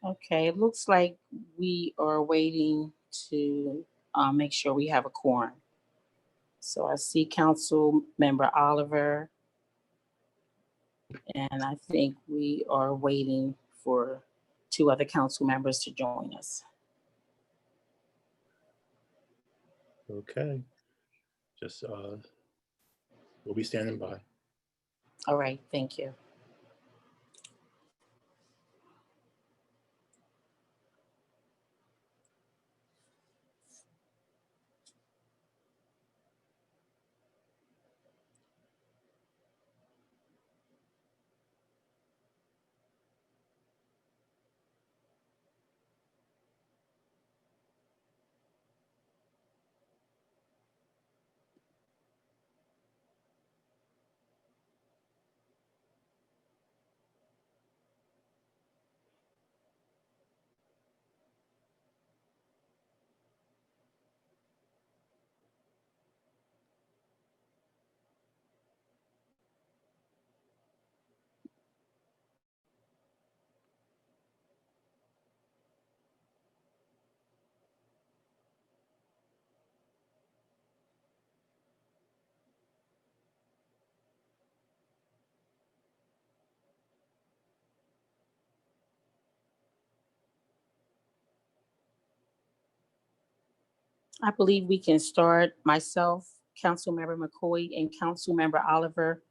Okay, it looks like we are waiting to make sure we have a quorum. So I see Council Member Oliver, and I think we are waiting for two other council members to join us. Okay. Just we'll be standing by. All right, thank you. I believe we can start. Myself, Councilmember McCoy, and Councilmember Oliver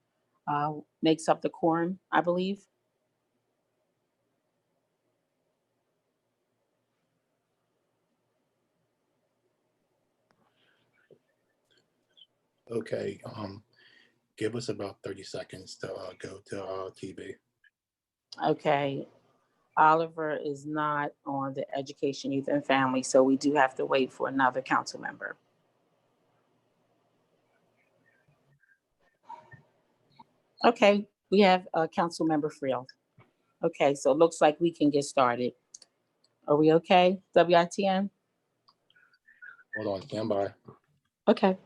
makes up the quorum, I believe. Okay. Give us about 30 seconds to go to TV. Okay. Oliver is not on the Education, Youth, and Family, so we do have to wait for another council member. Okay, we have Council Member Friel. Okay, so it looks like we can get started. Are we okay, WITN? Hold on, stand by. Okay.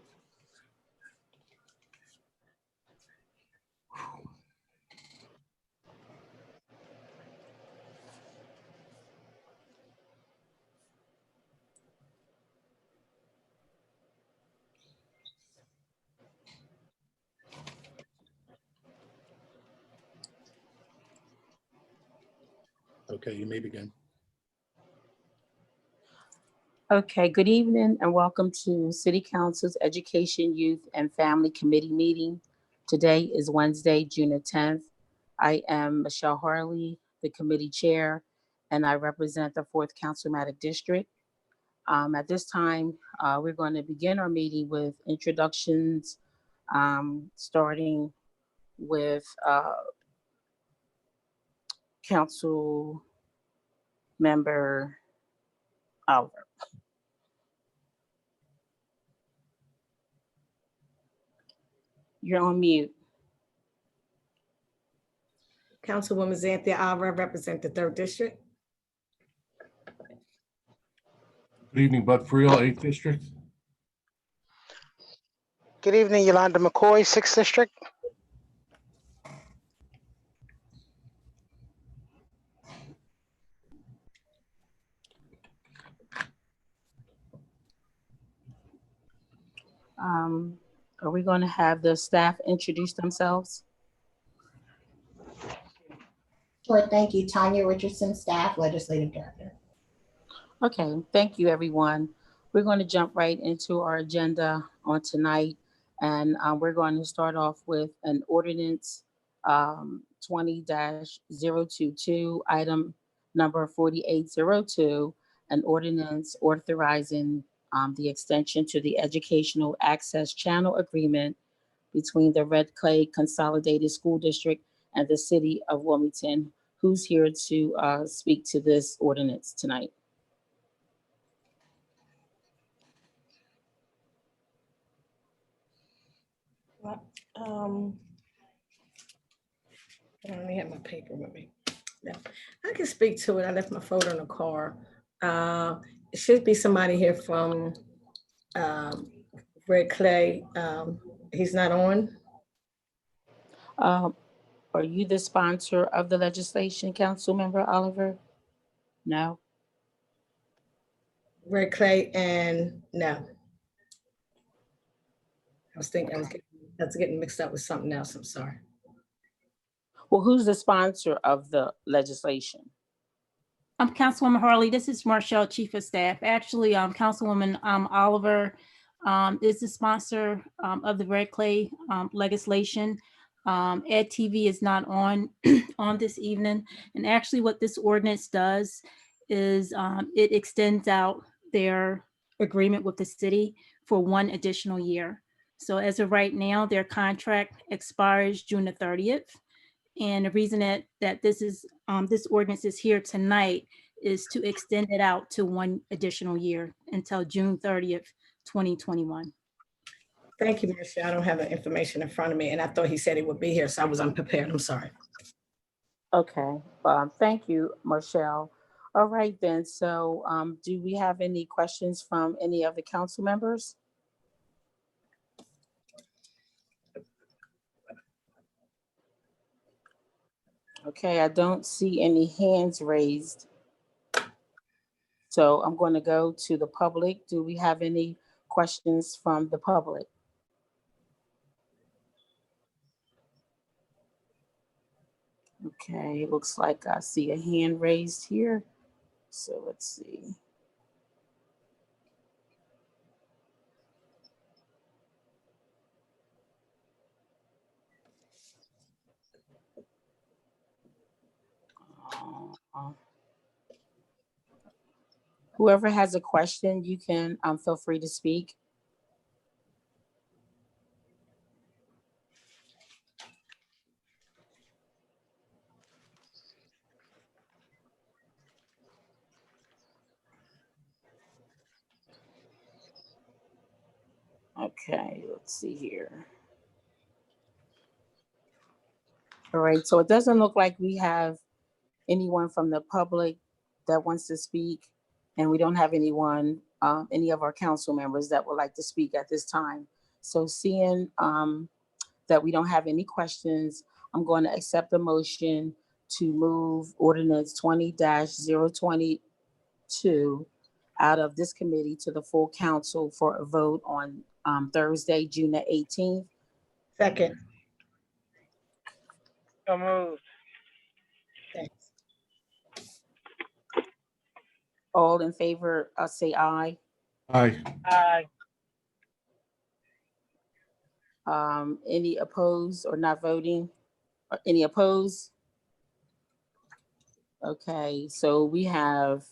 Okay, you may begin. Okay, good evening and welcome to City Council's Education, Youth, and Family Committee meeting. Today is Wednesday, June the 10th. I am Michelle Harley, the committee chair, and I represent the 4th Councilmatic District. At this time, we're going to begin our meeting with introductions, starting with Council Member Oliver. You're on mute. Councilwoman Xanthia Alva, represent the 3rd District. Good evening, Bud Friel, 8th District. Good evening, Yolanda McCoy, 6th District. Are we going to have the staff introduce themselves? Sure, thank you. Tanya Richardson, staff, legislative director. Okay, thank you, everyone. We're going to jump right into our agenda on tonight, and we're going to start off with an ordinance 20-022, item number 4802, an ordinance authorizing the extension to the Educational Access Channel Agreement between the Red Clay Consolidated School District and the City of Wilmington. Who's here to speak to this ordinance tonight? I only have my paper with me. No, I can speak to it. I left my phone in the car. It should be somebody here from Red Clay. He's not on. Are you the sponsor of the legislation, Councilmember Oliver? No? Red Clay and no. I was thinking, I was getting mixed up with something else. I'm sorry. Well, who's the sponsor of the legislation? Councilwoman Harley, this is Marshall, Chief of Staff. Actually, Councilwoman Oliver is the sponsor of the Red Clay legislation. Ed TV is not on on this evening. And actually what this ordinance does is it extends out their agreement with the city for 1 additional year. So as of right now, their contract expires June the 30th. And the reason that this ordinance is here tonight is to extend it out to 1 additional year until June 30th, 2021. Thank you, Marcia. I don't have the information in front of me, and I thought he said he would be here, so I was unprepared. I'm sorry. Okay, thank you, Marshall. All right then, so do we have any questions from any of the council members? Okay, I don't see any hands raised. So I'm going to go to the public. Do we have any questions from the public? Okay, it looks like I see a hand raised here. So let's see. Whoever has a question, you can feel free to speak. Okay, let's see here. All right, so it doesn't look like we have anyone from the public that wants to speak, and we don't have anyone, any of our council members that would like to speak at this time. So seeing that we don't have any questions, I'm going to accept the motion to move ordinance 20-022 out of this committee to the full council for a vote on Thursday, June the 18th. Second. So moved. Thanks. All in favor, say aye. Aye. Aye. Any opposed or not voting? Or any opposed? Okay, so we have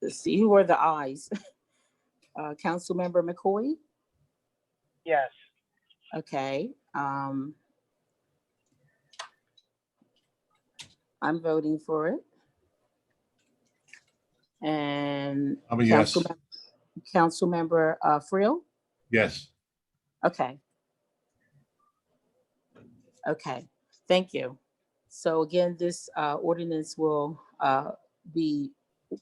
let's see, who are the ayes? Councilmember McCoy? Yes. Okay. I'm voting for it. And I'm a yes. Councilmember Friel? Yes. Okay. Okay, thank you. So again, this ordinance will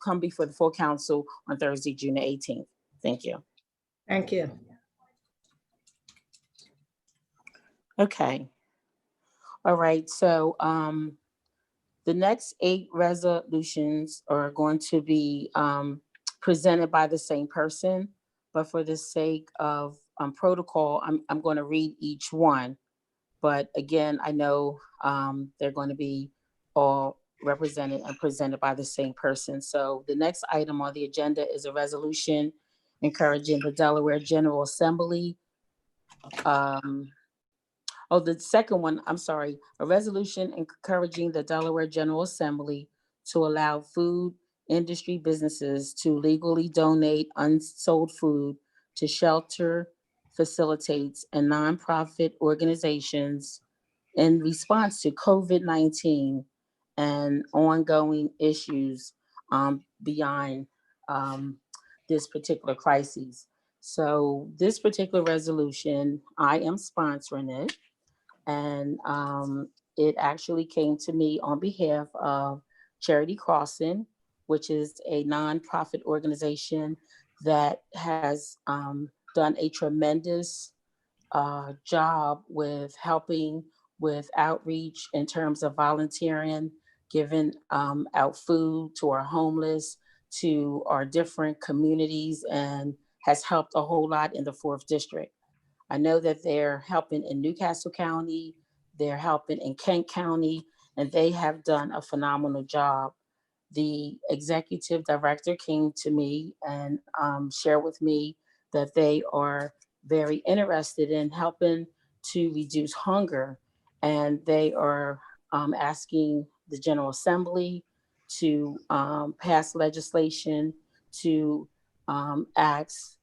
come before the full council on Thursday, June the 18th. Thank you. Thank you. Okay. All right, so the next 8 resolutions are going to be presented by the same person, but for the sake of protocol, I'm going to read each one. But again, I know they're going to be all represented and presented by the same person. So the next item on the agenda is a resolution encouraging the Delaware General Assembly. The second one, I'm sorry, a resolution encouraging the Delaware General Assembly to allow food industry businesses to legally donate unsold food to shelter facilitates and nonprofit organizations in response to COVID-19 and ongoing issues beyond this particular crisis. So this particular resolution, I am sponsoring it. And it actually came to me on behalf of Charity Crossing, which is a nonprofit organization that has done a tremendous job with helping with outreach in terms of volunteering, giving out food to our homeless, to our different communities, and has helped a whole lot in the 4th District. I know that they're helping in Newcastle County, they're helping in Kent County, and they have done a phenomenal job. The executive director came to me and shared with me that they are very interested in helping to reduce hunger. And they are asking the General Assembly to pass legislation to ask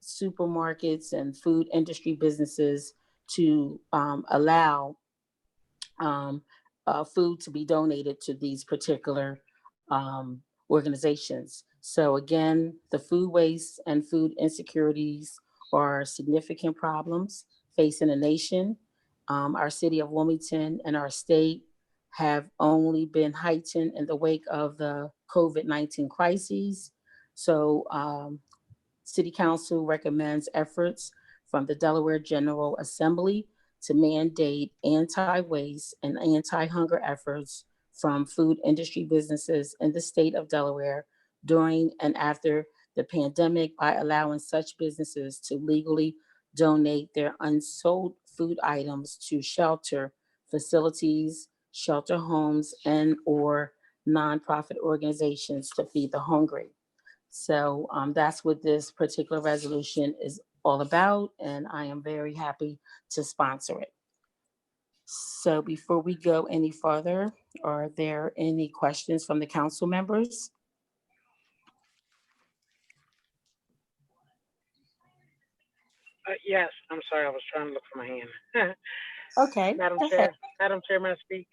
supermarkets and food industry businesses to allow food to be donated to these particular organizations. So again, the food waste and food insecurities are significant problems facing the nation. Our city of Wilmington and our state have only been heightened in the wake of the COVID-19 crises. So City Council recommends efforts from the Delaware General Assembly to mandate anti-waste and anti-hunger efforts from food industry businesses in the state of Delaware during and after the pandemic by allowing such businesses to legally donate their unsold food items to shelter facilities, shelter homes, and or nonprofit organizations to feed the hungry. So that's what this particular resolution is all about, and I am very happy to sponsor it. So before we go any further, are there any questions from the council members? Yes, I'm sorry. I was trying to look for my hand. Okay, Madam go Chair, ahead. Madam Chair, may I speak?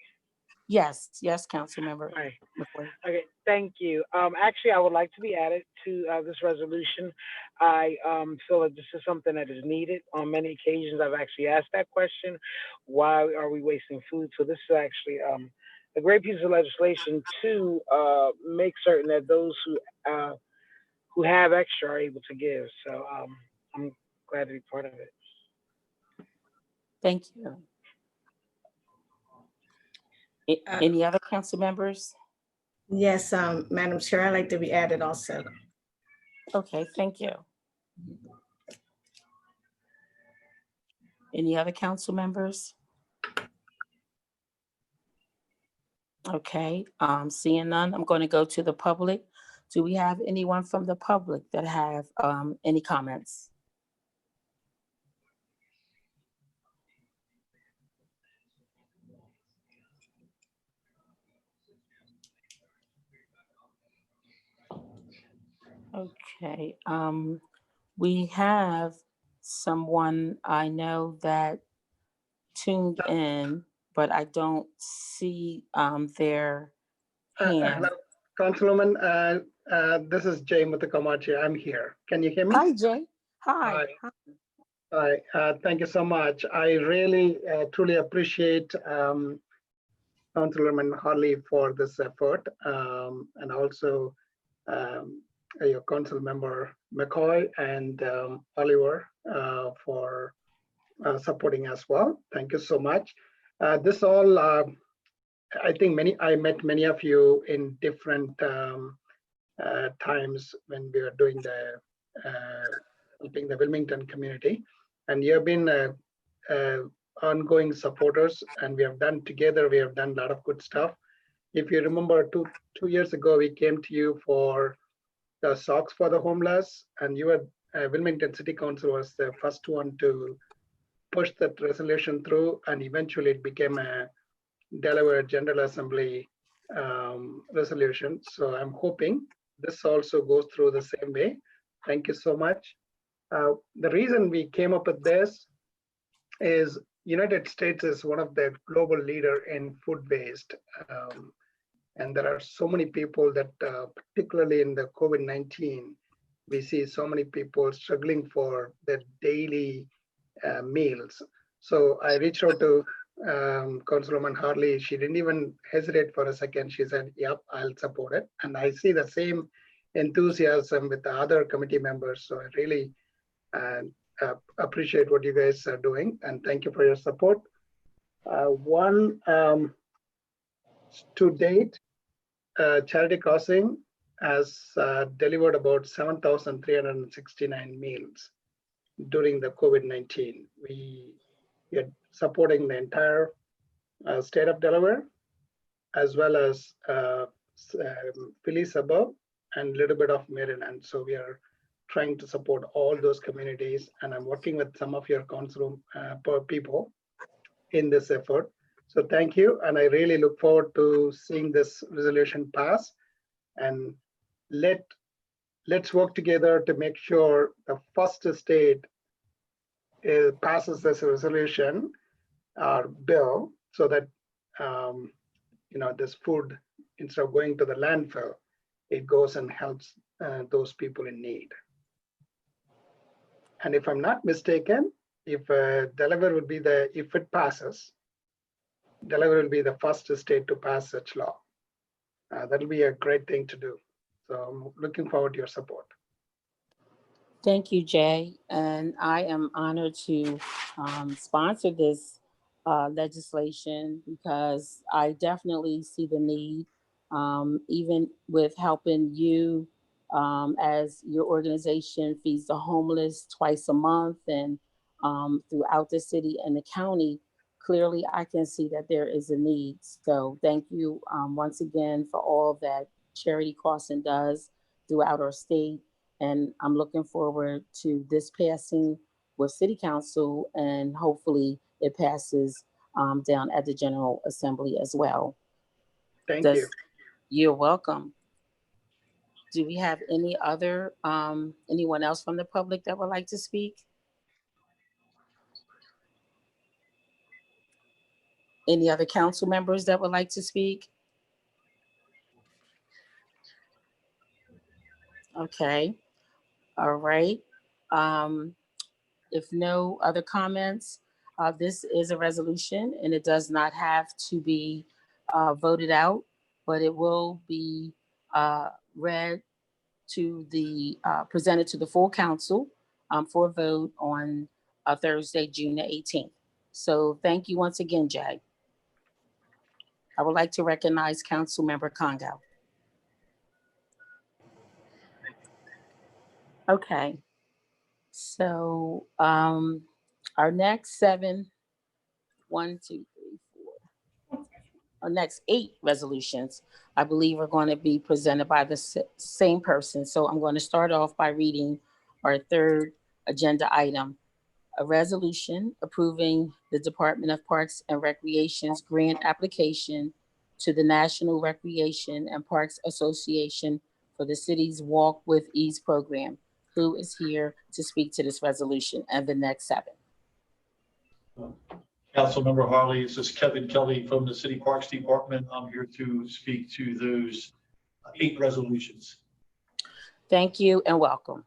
Yes, council member Hi. McCoy. Okay, thank you. Actually, I would like to be added to this resolution. I feel that this is something that is needed. On many occasions, I've actually asked that question: why are we wasting food? So this is actually a great piece of legislation to make certain that those who have extra are able to give. So I'm glad to be part of it. Thank you. Any other council members? Yes, Madam Chair, I'd like to be added also. Okay, thank you. Any other council members? Okay, seeing none, I'm going to go to the public. Do we have anyone from the public that have any comments? Okay, we have someone I know that tuned in, but I don't see their hand. Hello, Councilwoman. This is Jay Muthukamachi. I'm here. Can you hear me? Hi, Jay. Hi. Hi. Thank you so much. I really truly appreciate Councilwoman Harley for this effort, and also your council member McCoy and Oliver for supporting as well. Thank you so much. This all, I think I met many of you in different times when we were doing the helping the Wilmington community, and you have been ongoing supporters, and we have done a lot of good stuff. If you remember, two years ago, we came to you for the socks for the homeless, and you were Wilmington City Council was the first one to push that resolution through, and eventually it became a Delaware General Assembly resolution. So I'm hoping this also goes through the same way. Thank you so much. The reason we came up with this is United States is one of the global leader in food waste. And there are so many people that, particularly in the COVID-19, we see so many people struggling for their daily meals. So I reached out to Councilwoman Harley. She didn't even hesitate for a second. She said, yep, I'll support it. And I see the same enthusiasm with the other committee members. So I really appreciate what you guys are doing. And thank you for your support. One, to date, Charity Crossing has delivered about 7,369 meals during the COVID-19. We are supporting the entire state of Delaware, as well as Philly suburb and a little bit of Maryland. So we are trying to support all those communities, and I'm working with some of your council people in this effort. So thank you, and I really look forward to seeing this resolution pass. And let's work together to make sure the first state passes this resolution or bill, so that this food, instead of going to the landfill, it goes and helps those people in need. And if I'm not mistaken, if Delaware will be if it passes, Delaware will be the first state to pass such law. That'll be a great thing to do. So I'm looking forward to your support. Thank you, Jay. And I am honored to sponsor this legislation, because I definitely see the need, even with helping you as your organization feeds the homeless twice a month and throughout the city and the county. Clearly, I can see that there is a need. So thank you once again for all that Charity Crossing does throughout our state. And I'm looking forward to this passing with City Council, and hopefully it passes down at the General Assembly as well. Thank you. You're welcome. Do we have any other, anyone else from the public that would like to speak? Any other council members that would like to speak? Okay, all right. If no other comments, this is a resolution and it does not have to be voted out, but it will be read to the, presented to the full council for a vote on Thursday, June the 18th. So thank you once again, Jay. I would like to recognize Council Member Congo. Okay, so our next our next 8 resolutions, I believe, are going to be presented by the same person. So I'm going to start off by reading our 3rd agenda item, a resolution approving the Department of Parks and Recreation's grant application to the National Recreation and Parks Association for the city's Walk with Ease program. Who is here to speak to this resolution and the next 7? Councilmember Harley, this is Kevin Kelly from the City Parks Department. I'm here to speak to those 8 resolutions. Thank you and welcome.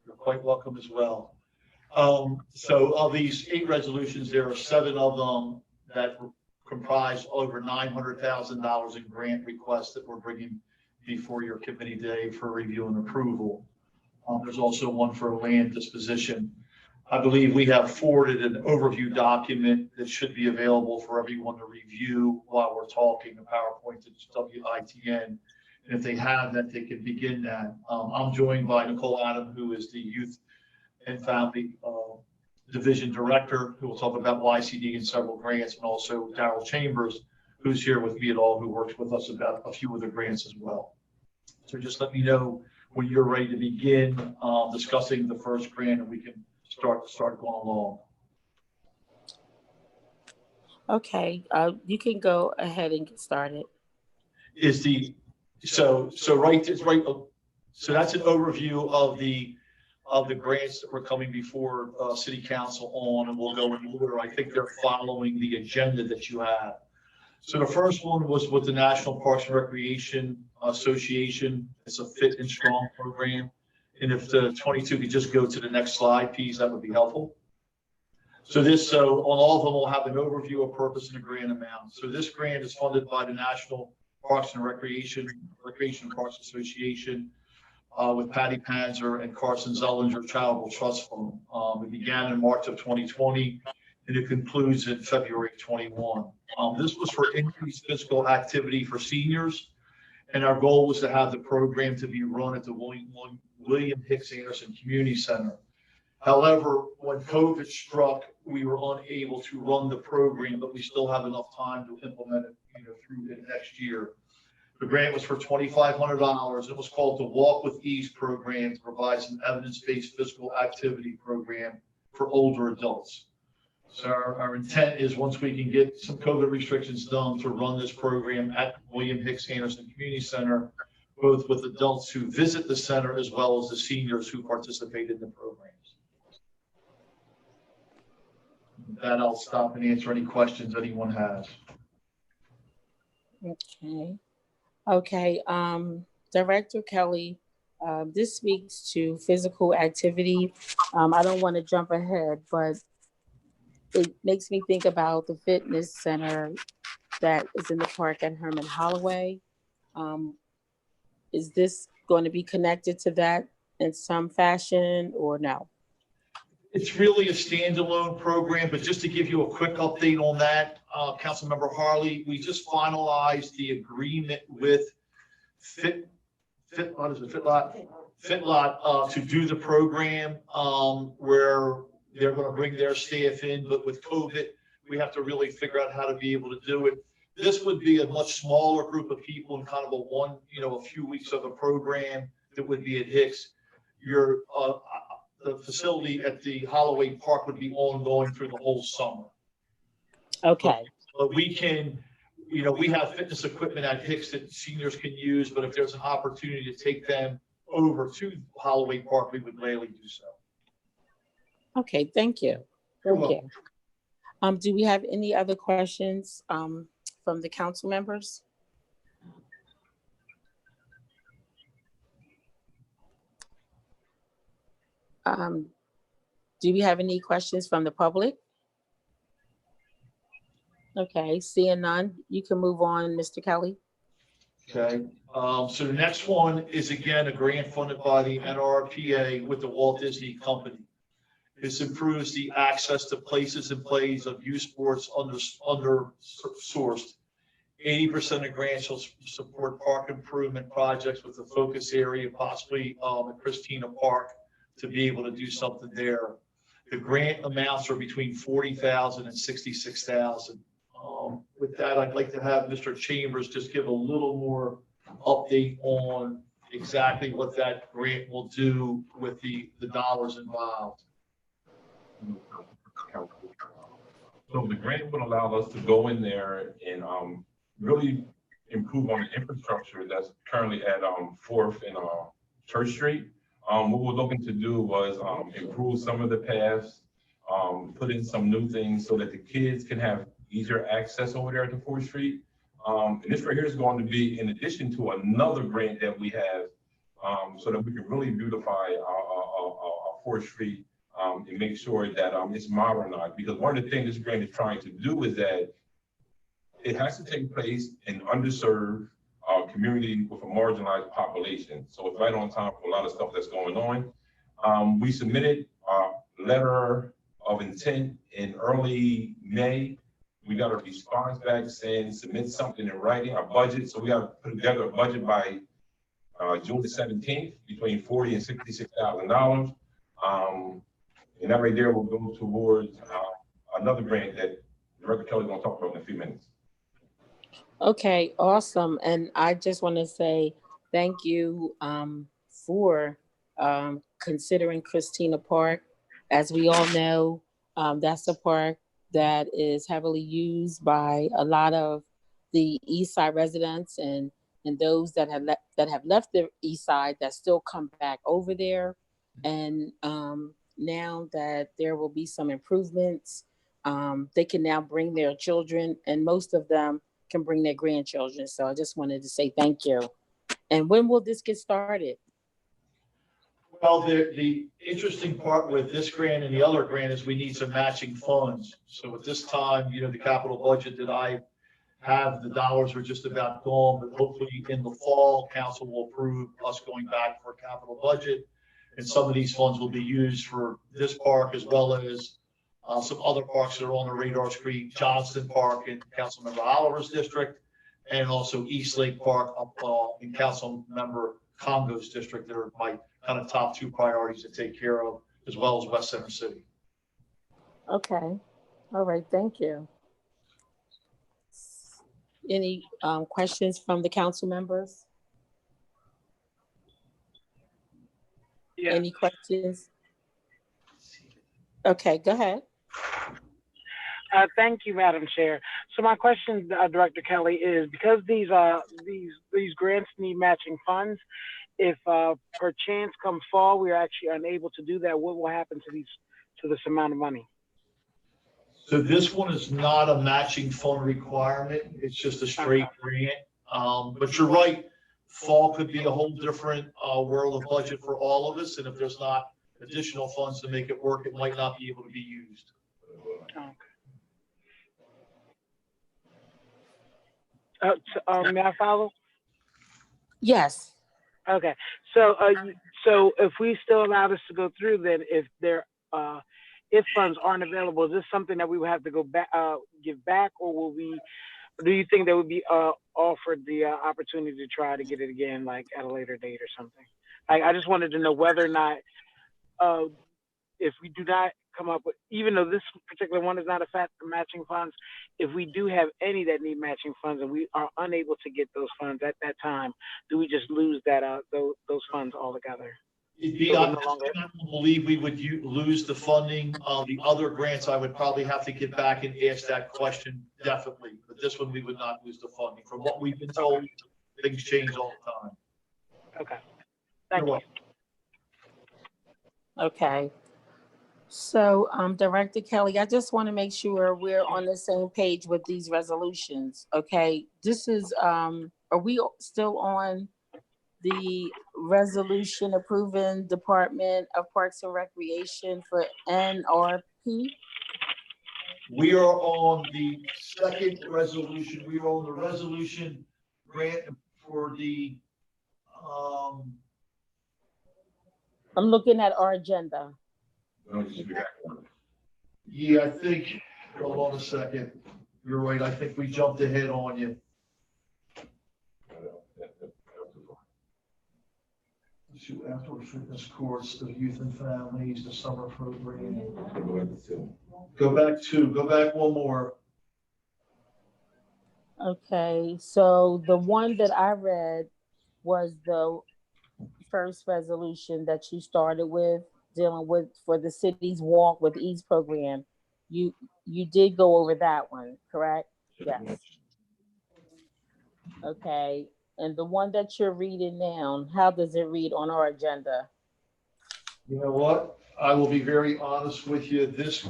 You're quite welcome as well. So of these 8 resolutions, there are 7 of them that comprise over $900,000 in grant requests that we're bringing before your committee today for review and approval. There's also one for land disposition. I believe we have forwarded an overview document that should be available for everyone to review while we're talking, a PowerPoint to WITN. And if they have that, they can begin that. I'm joined by Nicole Adam, who is the Youth and Family Division Director, who will talk about YCD and several grants, and also Darrell Chambers, who's here with me at all, who works with us about a few of the grants as well. So just let me know when you're ready to begin discussing the first grant, and we can start going along. Okay, you can go ahead and get started. Is the so that's an overview of the grants that were coming before City Council on, and we'll go in order. I think they're following the agenda that you have. So the first one was with the National Parks and Recreation Association. It's a Fit and Strong program. And if the 22 could just go to the next slide, please, that would be helpful. So on all of them, we'll have an overview of purpose and a grant amount. So this grant is funded by the National Parks and Recreation Parks Association with Patty Panzer and Carson Zellinger Charitable Trust Fund. It began in March of 2020, and it concludes in February 21. This was for increased physical activity for seniors, and our goal was to have the program to be run at the William Hicks Anderson Community Center. However, when COVID struck, we were unable to run the program, but we still have enough time to implement it, through the next year. The grant was for $2,500. It was called the Walk with Ease program to provide an evidence-based physical activity program for older adults. So our intent is, once we can get some COVID restrictions done, to run this program at William Hicks Anderson Community Center, both with adults who visit the center as well as the seniors who participate in the programs. With that, I'll stop and answer any questions anyone has. Okay. Director Kelly, this speaks to physical activity. I don't want to jump ahead, but it makes me think about the fitness center that is in the park at Herman Holloway. Is this going to be connected to that in some fashion or no? It's really a standalone program, but just to give you a quick update on that, Councilmember Harley, we just finalized the agreement with Fitlot to do the program, where they're going to bring their staff in, but with COVID, we have to really figure out how to be able to do it. This would be a much smaller group of people in kind of a few weeks of a program that would be at Hicks. The facility at the Holloway Park would be ongoing through the whole summer. Okay. But we can, we have fitness equipment at Hicks that seniors can use, but if there's an opportunity to take them over to Holloway Park, we would gladly do so. Okay, thank you. You're welcome. Do we have any other questions from the council members? Do we have any questions from the public? Okay, seeing none, you can move on, Mr. Kelly. Okay, so the next one is again a grant funded by the NRPA with the Walt Disney Company. This improves the access to places and plays of youth sports under-sourced. 80% of grants will support park improvement projects with a focus area, possibly at Christina Park, to be able to do something there. The grant amounts are between $40,000 and $66,000. With that, I'd like to have Mr. Chambers just give a little more update on exactly what that grant will do with the dollars involved. So the grant would allow us to go in there and really improve on the infrastructure that's currently at 4th and Church Street. What we're looking to do was improve some of the paths, put in some new things so that the kids can have easier access over there to 4th Street. And this right here is going to be in addition to another grant that we have, so that we can really beautify our 4th Street and make sure that it's modernized. Because one of the things this grant is trying to do is that it has to take place in underserved community with a marginalized population. So it's right on time for a lot of stuff that's going on. We submitted a letter of intent in early May. We got a response back saying submit something in writing, a budget. So we got to put together a budget by June the 17th between $40,000 and $66,000. And that right there will go towards another grant that Director Kelly is going to talk about in a few minutes. Okay, awesome. And I just want to say thank you for considering Christina Park. As we all know, that's a park that is heavily used by a lot of the East Side residents and those that have left the East Side that still come back over there. And now that there will be some improvements, they can now bring their children, and most of them can bring their grandchildren. So I just wanted to say thank you. And when will this get started? Well, the interesting part with this grant and the other grant is we need some matching funds. So at this time, the capital budget that I have, the dollars are just about gone, but hopefully in the fall, council will approve us going back for a capital budget. And some of these funds will be used for this park as well as Some other parks that are on the radar screen, Johnston Park in Councilmember Oliver's district, and also East Lake Park up in Councilmember Congo's district. That are my kind of top two priorities to take care of, as well as West Center City. Okay. All right. Thank you. Any questions from the council members? Yeah. Any questions? Okay, go ahead. Thank you, Madam Chair. So my question, Director Kelly, is because these grants need matching funds, if per chance come fall we are actually unable to do that, what will happen to this amount of money? So this one is not a matching fund requirement. It's just a straight grant. But you're right, fall could be a whole different world of budget for all of us. And if there's not additional funds to make it work, it might not be able to be used. Okay. May I follow? Yes. Okay. So so if we still allow this to go through, then if funds aren't available, is this something that we would have to go back, give back, or do you think they would be offered the opportunity to try to get it again, like at a later date or something? I just wanted to know whether or not, if we do not come up with, even though this particular one is not a matching funds, if we do have any that need matching funds and we are unable to get those funds at that time, do we just lose that those funds altogether? I don't believe we would lose the funding. The other grants, I would probably have to get back and ask that question, definitely. But this one, we would not lose the funding. From what we've been told, things change all the time. Okay. Thank you. Okay. So, Director Kelly, I just want to make sure we're on the same page with these resolutions. Okay, this is, are we still on the resolution approving Department of Parks and Recreation for NRP? We are on the second resolution. We are on the resolution grant for the, I'm looking at our agenda. yeah, I think, hold on a second. You're right. I think we jumped ahead on you. Outdoor fitness courts, the youth and families, the summer program. Go back one more. Okay, so the one that I read was the first resolution that you started with, dealing with for the city's Walk with Ease program. You did go over that one, correct? Yes. Okay, and the one that you're reading now, how does it read on our agenda? You know what? I will be very honest with you. This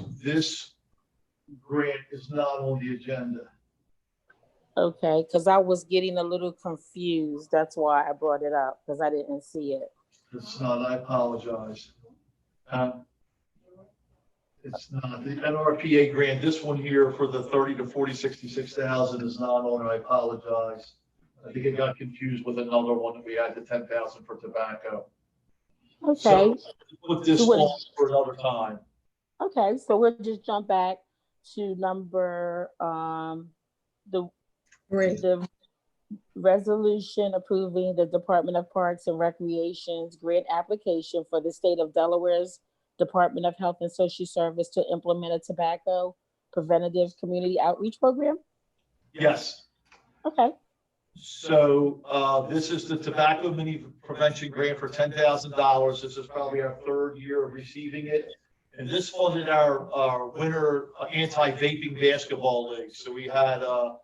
grant is not on the agenda. Okay, because I was getting a little confused. That's why I brought it up, because I didn't see it. It's not. I apologize. It's not the NRPA grant. This one here for the 30 to 40, 66,000 is not on. I apologize. I think it got confused with another one that we had, the 10,000 for tobacco. Okay. So put this on for another time. Okay, so we'll just jump back to number the resolution approving the Department of Parks and Recreation's grant application for the state of Delaware's Department of Health and Social Service to implement a tobacco preventative community outreach program? Yes. Okay. So this is the tobacco mini prevention grant for $10,000. This is probably our third year of receiving it. And this funded our winter anti-vaping basketball league. So we had the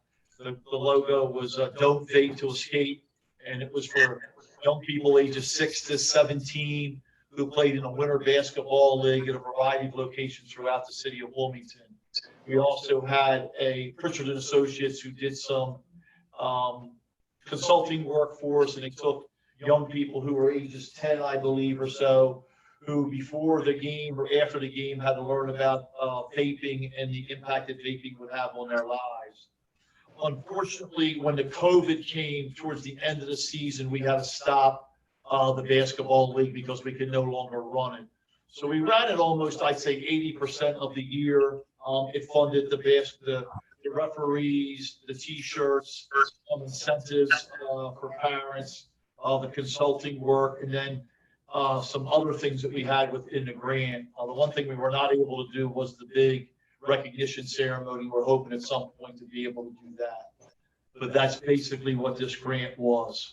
logo was Don't Vape to Escape. And it was for young people ages 6 to 17 who played in a winter basketball league at a variety of locations throughout the city of Wilmington. We also had a Pritchard and Associates who did some consulting work for us, and they took young people who were ages 10, I believe, or so, who before the game or after the game had to learn about vaping and the impact that vaping would have on their lives. Unfortunately, when the COVID came towards the end of the season, we had to stop the basketball league because we could no longer run it. So we ran it almost, I'd say 80% of the year. It funded the referees, the T-shirts, incentives for parents, the consulting work, and then some other things that we had within the grant. The one thing we were not able to do was the big recognition ceremony. We're hoping at some point to be able to do that. But that's basically what this grant was.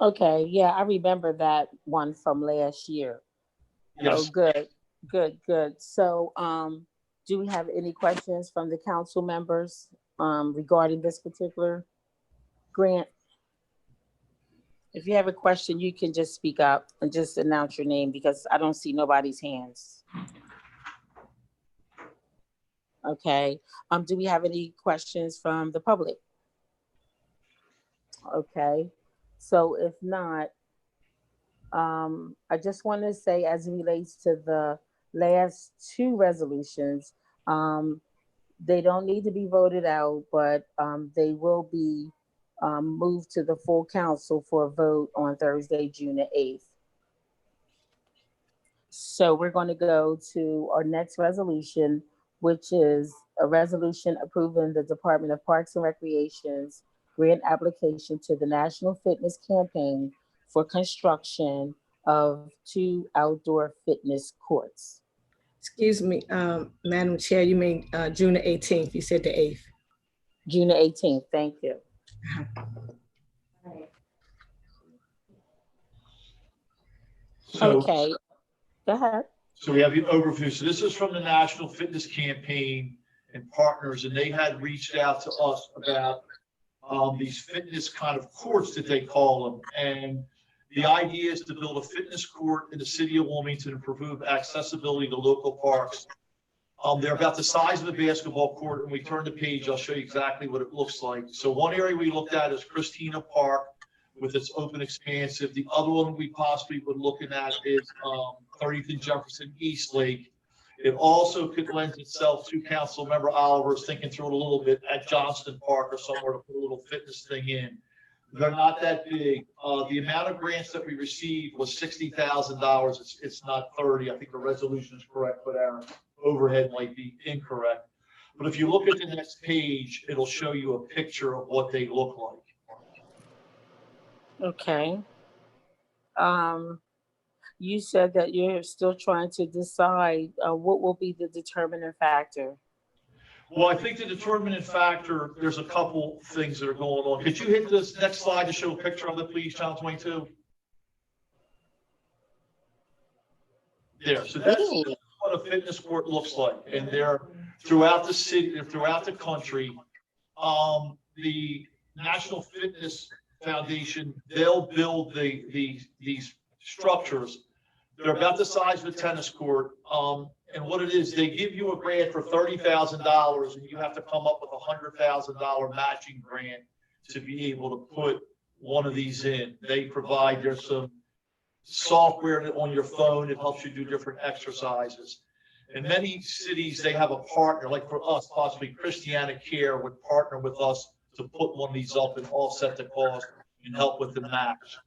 Okay, yeah, I remember that one from last year. Oh, Yes. good. So, do we have any questions from the council members, regarding this particular grant? If you have a question, you can just speak up and just announce your name because I don't see nobody's hands. Okay, do we have any questions from the public? Okay, so if not, I just want to say as it relates to the last two resolutions, they don't need to be voted out, but they will be moved to the full council for a vote on Thursday, June the 8th. So we're going to go to our next resolution, which is a resolution approving the Department of Parks and Recreation's grant application to the National Fitness Campaign for construction of 2 outdoor fitness courts. Excuse me, Madam Chair, you mean June the 18th, you said the 8th. June the 18th, thank you. So, Okay, go ahead. So we have the overview. So this is from the National Fitness Campaign and partners, and they had reached out to us about these fitness kind of courts that they call them. And the idea is to build a fitness court in the city of Wilmington and improve accessibility to local parks. They're about the size of a basketball court, and we turn the page, I'll show you exactly what it looks like. So one area we looked at is Christina Park with its open expansive. The other one we possibly were looking at is 30th and Jefferson East Lake. It also could lend itself to Council Member Oliver's thinking through it a little bit at Johnston Park or somewhere to put a little fitness thing in. They're not that big. The amount of grants that we received was $60,000. It's not 30. I think the resolution is correct, but our overhead might be incorrect. But if you look at the next page, it'll show you a picture of what they look like. Okay. You said that you're still trying to decide what will be the determining factor. Well, I think the determinant factor, there's a couple things that are going on. Could you hit this next slide to show a picture of it, please, Channel 22? There. So that's what a fitness court looks like. And they're throughout the city, they're throughout the country. The National Fitness Foundation, they'll build these structures. They're about the size of a tennis court. And what it is, they give you a grant for $30,000 and you have to come up with a $100,000 matching grant to be able to put one of these in. They provide, there's some software on your phone that helps you do different exercises. In many cities, they have a partner, like for us, possibly Christiana Care would partner with us to put one of these up and offset the cost and help with the match.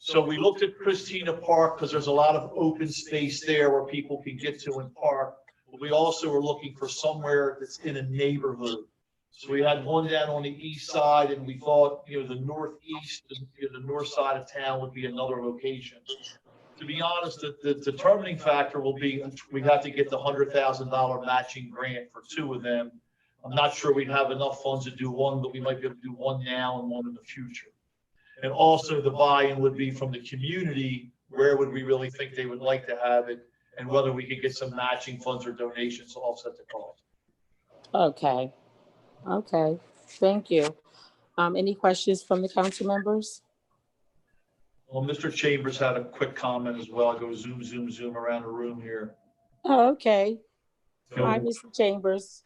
So we looked at Christina Park because there's a lot of open space there where people can get to and park. But we also were looking for somewhere that's in a neighborhood. So we had one down on the east side, and we thought, the northeast, the north side of town would be another location. To be honest, the determining factor will be we have to get the $100,000 matching grant for 2 of them. I'm not sure we'd have enough funds to do one, but we might be able to do one now and one in the future. And also the buy-in would be from the community, where would we really think they would like to have it, and whether we could get some matching funds or donations to offset the cost. Okay, thank you. Any questions from the council members? Well, Mr. Chambers had a quick comment as well. I'll go zoom around the room here. Oh, okay. So, Hi, Mr. Chambers.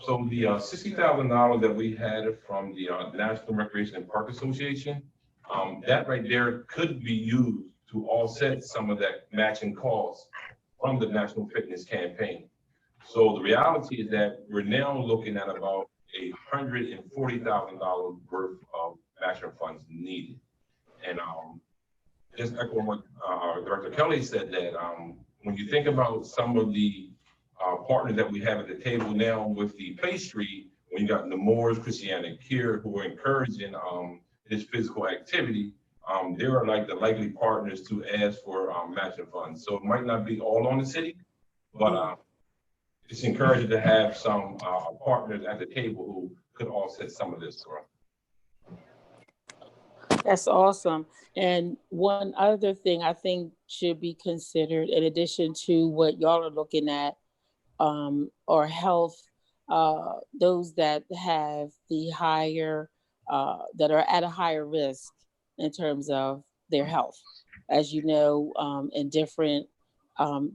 So the $60,000 that we had from the National Recreation and Park Association, that right there could be used to offset some of that matching costs from the National Fitness Campaign. So the reality is that we're now looking at about $140,000 worth of matching funds needed. And just echoing what Director Kelly said, that when you think about some of the partners that we have at the table now with the Play Street, when you got the Moors, Christianity Care, who are encouraging this physical activity, they are like the likely partners to ask for matching funds. So it might not be all on the city, but it's encouraging to have some partners at the table who could offset some of this. That's awesome. And one other thing I think should be considered, in addition to what y'all are looking at, or health, those that have the higher, that are at a higher risk in terms of their health. As you know, in different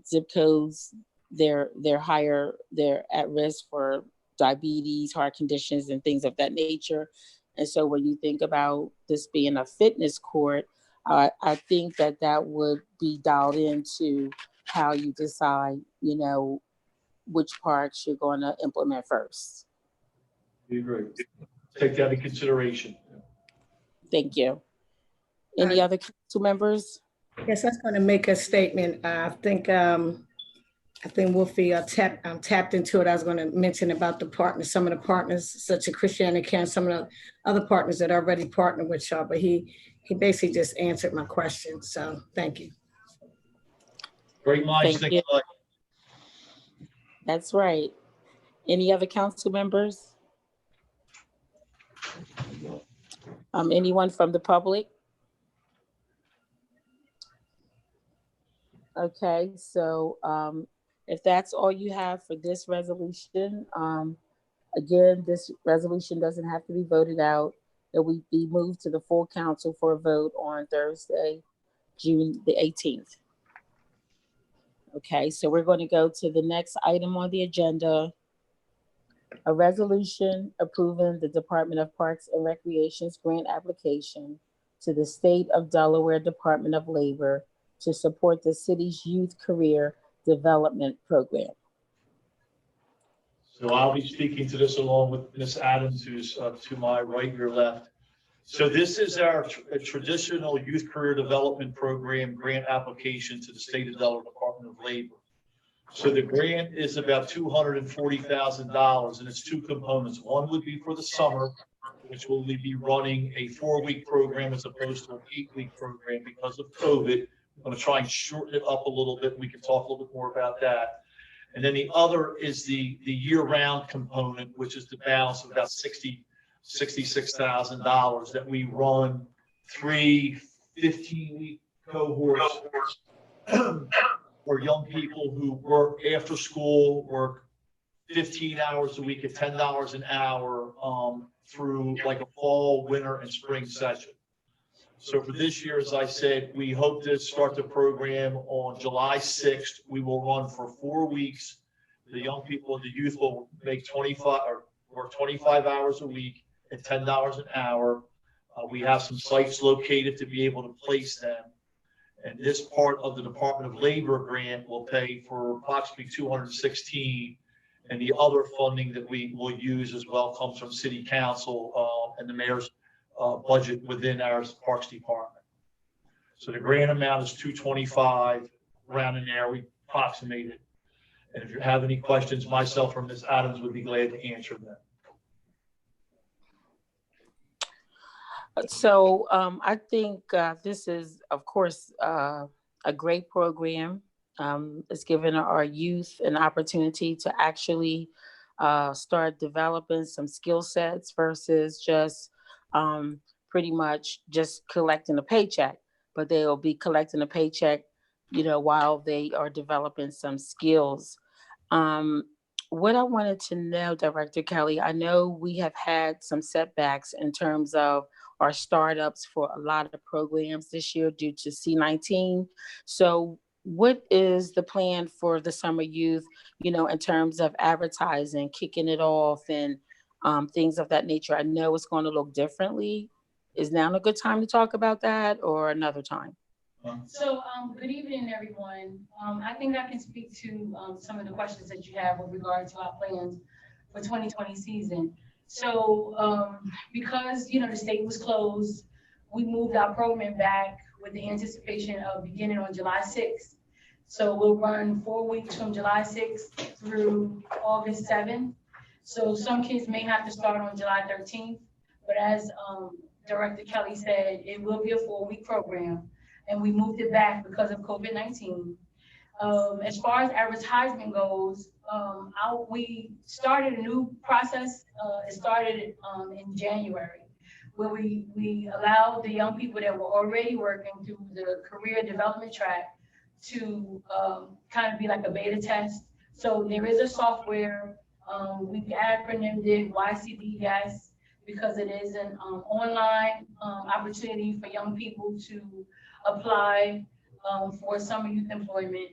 zip codes, they're higher, they're at risk for diabetes, heart conditions, and things of that nature. And so when you think about this being a fitness court, I think that that would be dialed into how you decide, you know, which parts you're going to implement first. We agree. Take that into consideration. Thank you. Any other council members? Yes, I was going to make a statement. I think Wolfie tapped into it. I was going to mention about the partners, some of the partners, such as Christianity Care, and some of the other partners that already partnered with y'all, but he basically just answered my question. So thank you. Great minds think alike. That's right. Any other council members? Anyone from the public? Okay, so if that's all you have for this resolution, again, this resolution doesn't have to be voted out. It will be moved to the full council for a vote on Thursday, June the 18th. Okay, so we're going to go to the next item on the agenda. A resolution approving the Department of Parks and Recreation's grant application to the State of Delaware Department of Labor to support the city's youth career development program. So I'll be speaking to this along with Ms. Adams, who's to my right, your left. So this is our traditional youth career development program grant application to the State of Delaware Department of Labor. So the grant is about $240,000, and it's two components. One would be for the summer, which will be running a 4-week program as opposed to an 8-week program because of COVID. I'm going to try and shorten it up a little bit. We can talk a little bit more about that. And then the other is the year-round component, which is the balance of about $66,000 that we run 3 15-week cohorts for young people who work after school, work 15 hours a week at $10 an hour through like a fall, winter, and spring session. So for this year, as I said, we hope to start the program on July 6th. We will run for 4 weeks. The young people and the youth will make 25 or work 25 hours a week at $10 an hour. We have some sites located to be able to place them. And this part of the Department of Labor grant will pay for approximately $216. And the other funding that we will use as well comes from City Council and the mayor's budget within our Parks Department. So the grant amount is $225, around in there, we approximate it. And if you have any questions, myself or Ms. Adams would be glad to answer them. So I think this is, of course, a great program. It's given our youth an opportunity to actually start developing some skill sets versus just pretty much just collecting a paycheck, but they'll be collecting a paycheck, you know, while they are developing some skills. What I wanted to know, Director Kelly, I know we have had some setbacks in terms of our startups for a lot of programs this year due to C-19. So what is the plan for the summer youth, you know, in terms of advertising, kicking it off and things of that nature? I know it's going to look differently. Is now a good time to talk about that or another time? So good evening, everyone. I think I can speak to some of the questions that you have with regard to our plans for 2020 season. So because, you know, the state was closed, we moved our program back with the anticipation of beginning on July 6th. So we'll run 4 weeks from July 6th through August 7th. So some kids may have to start on July 13th, but as Director Kelly said, it will be a 4-week program, and we moved it back because of COVID-19. As far as advertisement goes, we started a new process. It started in January, where we allowed the young people that were already working through the career development track to kind of be like a beta test. So there is a software, we've acronymed it YCDS, because it is an online opportunity for young people to apply for summer youth employment.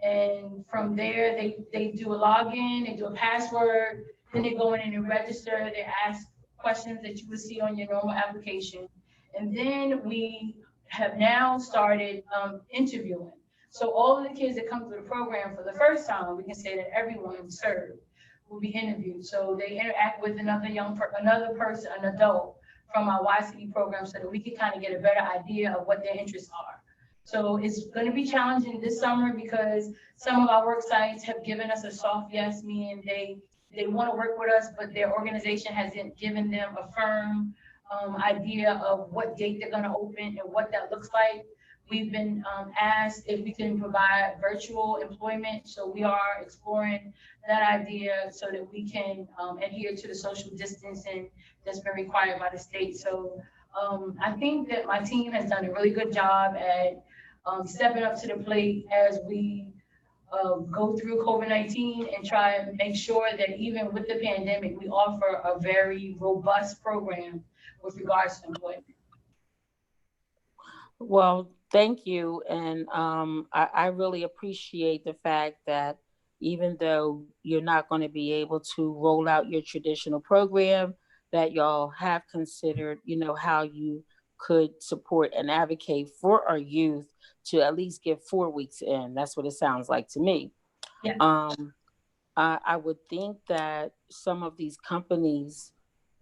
And from there, they do a login, they do a password, then they go in and they register, they ask questions that you would see on your normal application. And then we have now started interviewing. So all of the kids that come through the program for the first time, we can say that everyone served will be interviewed. So they interact with another person, an adult from our YCD program, so that we can kind of get a better idea of what their interests are. So it's going to be challenging this summer because some of our work sites have given us a soft yes, meaning they want to work with us, but their organization hasn't given them a firm idea of what date they're going to open and what that looks like. We've been asked if we can provide virtual employment. So we are exploring that idea so that we can adhere to the social distancing that's been required by the state. So I think that my team has done a really good job at stepping up to the plate as we go through COVID-19 and try and make sure that even with the pandemic, we offer a very robust program with regards to employment. Well, thank you. And I really appreciate the fact that even though you're not going to be able to roll out your traditional program, that y'all have considered, how you could support and advocate for our youth to at least get 4 weeks in. That's what it sounds like to me. Yeah. I would think that some of these companies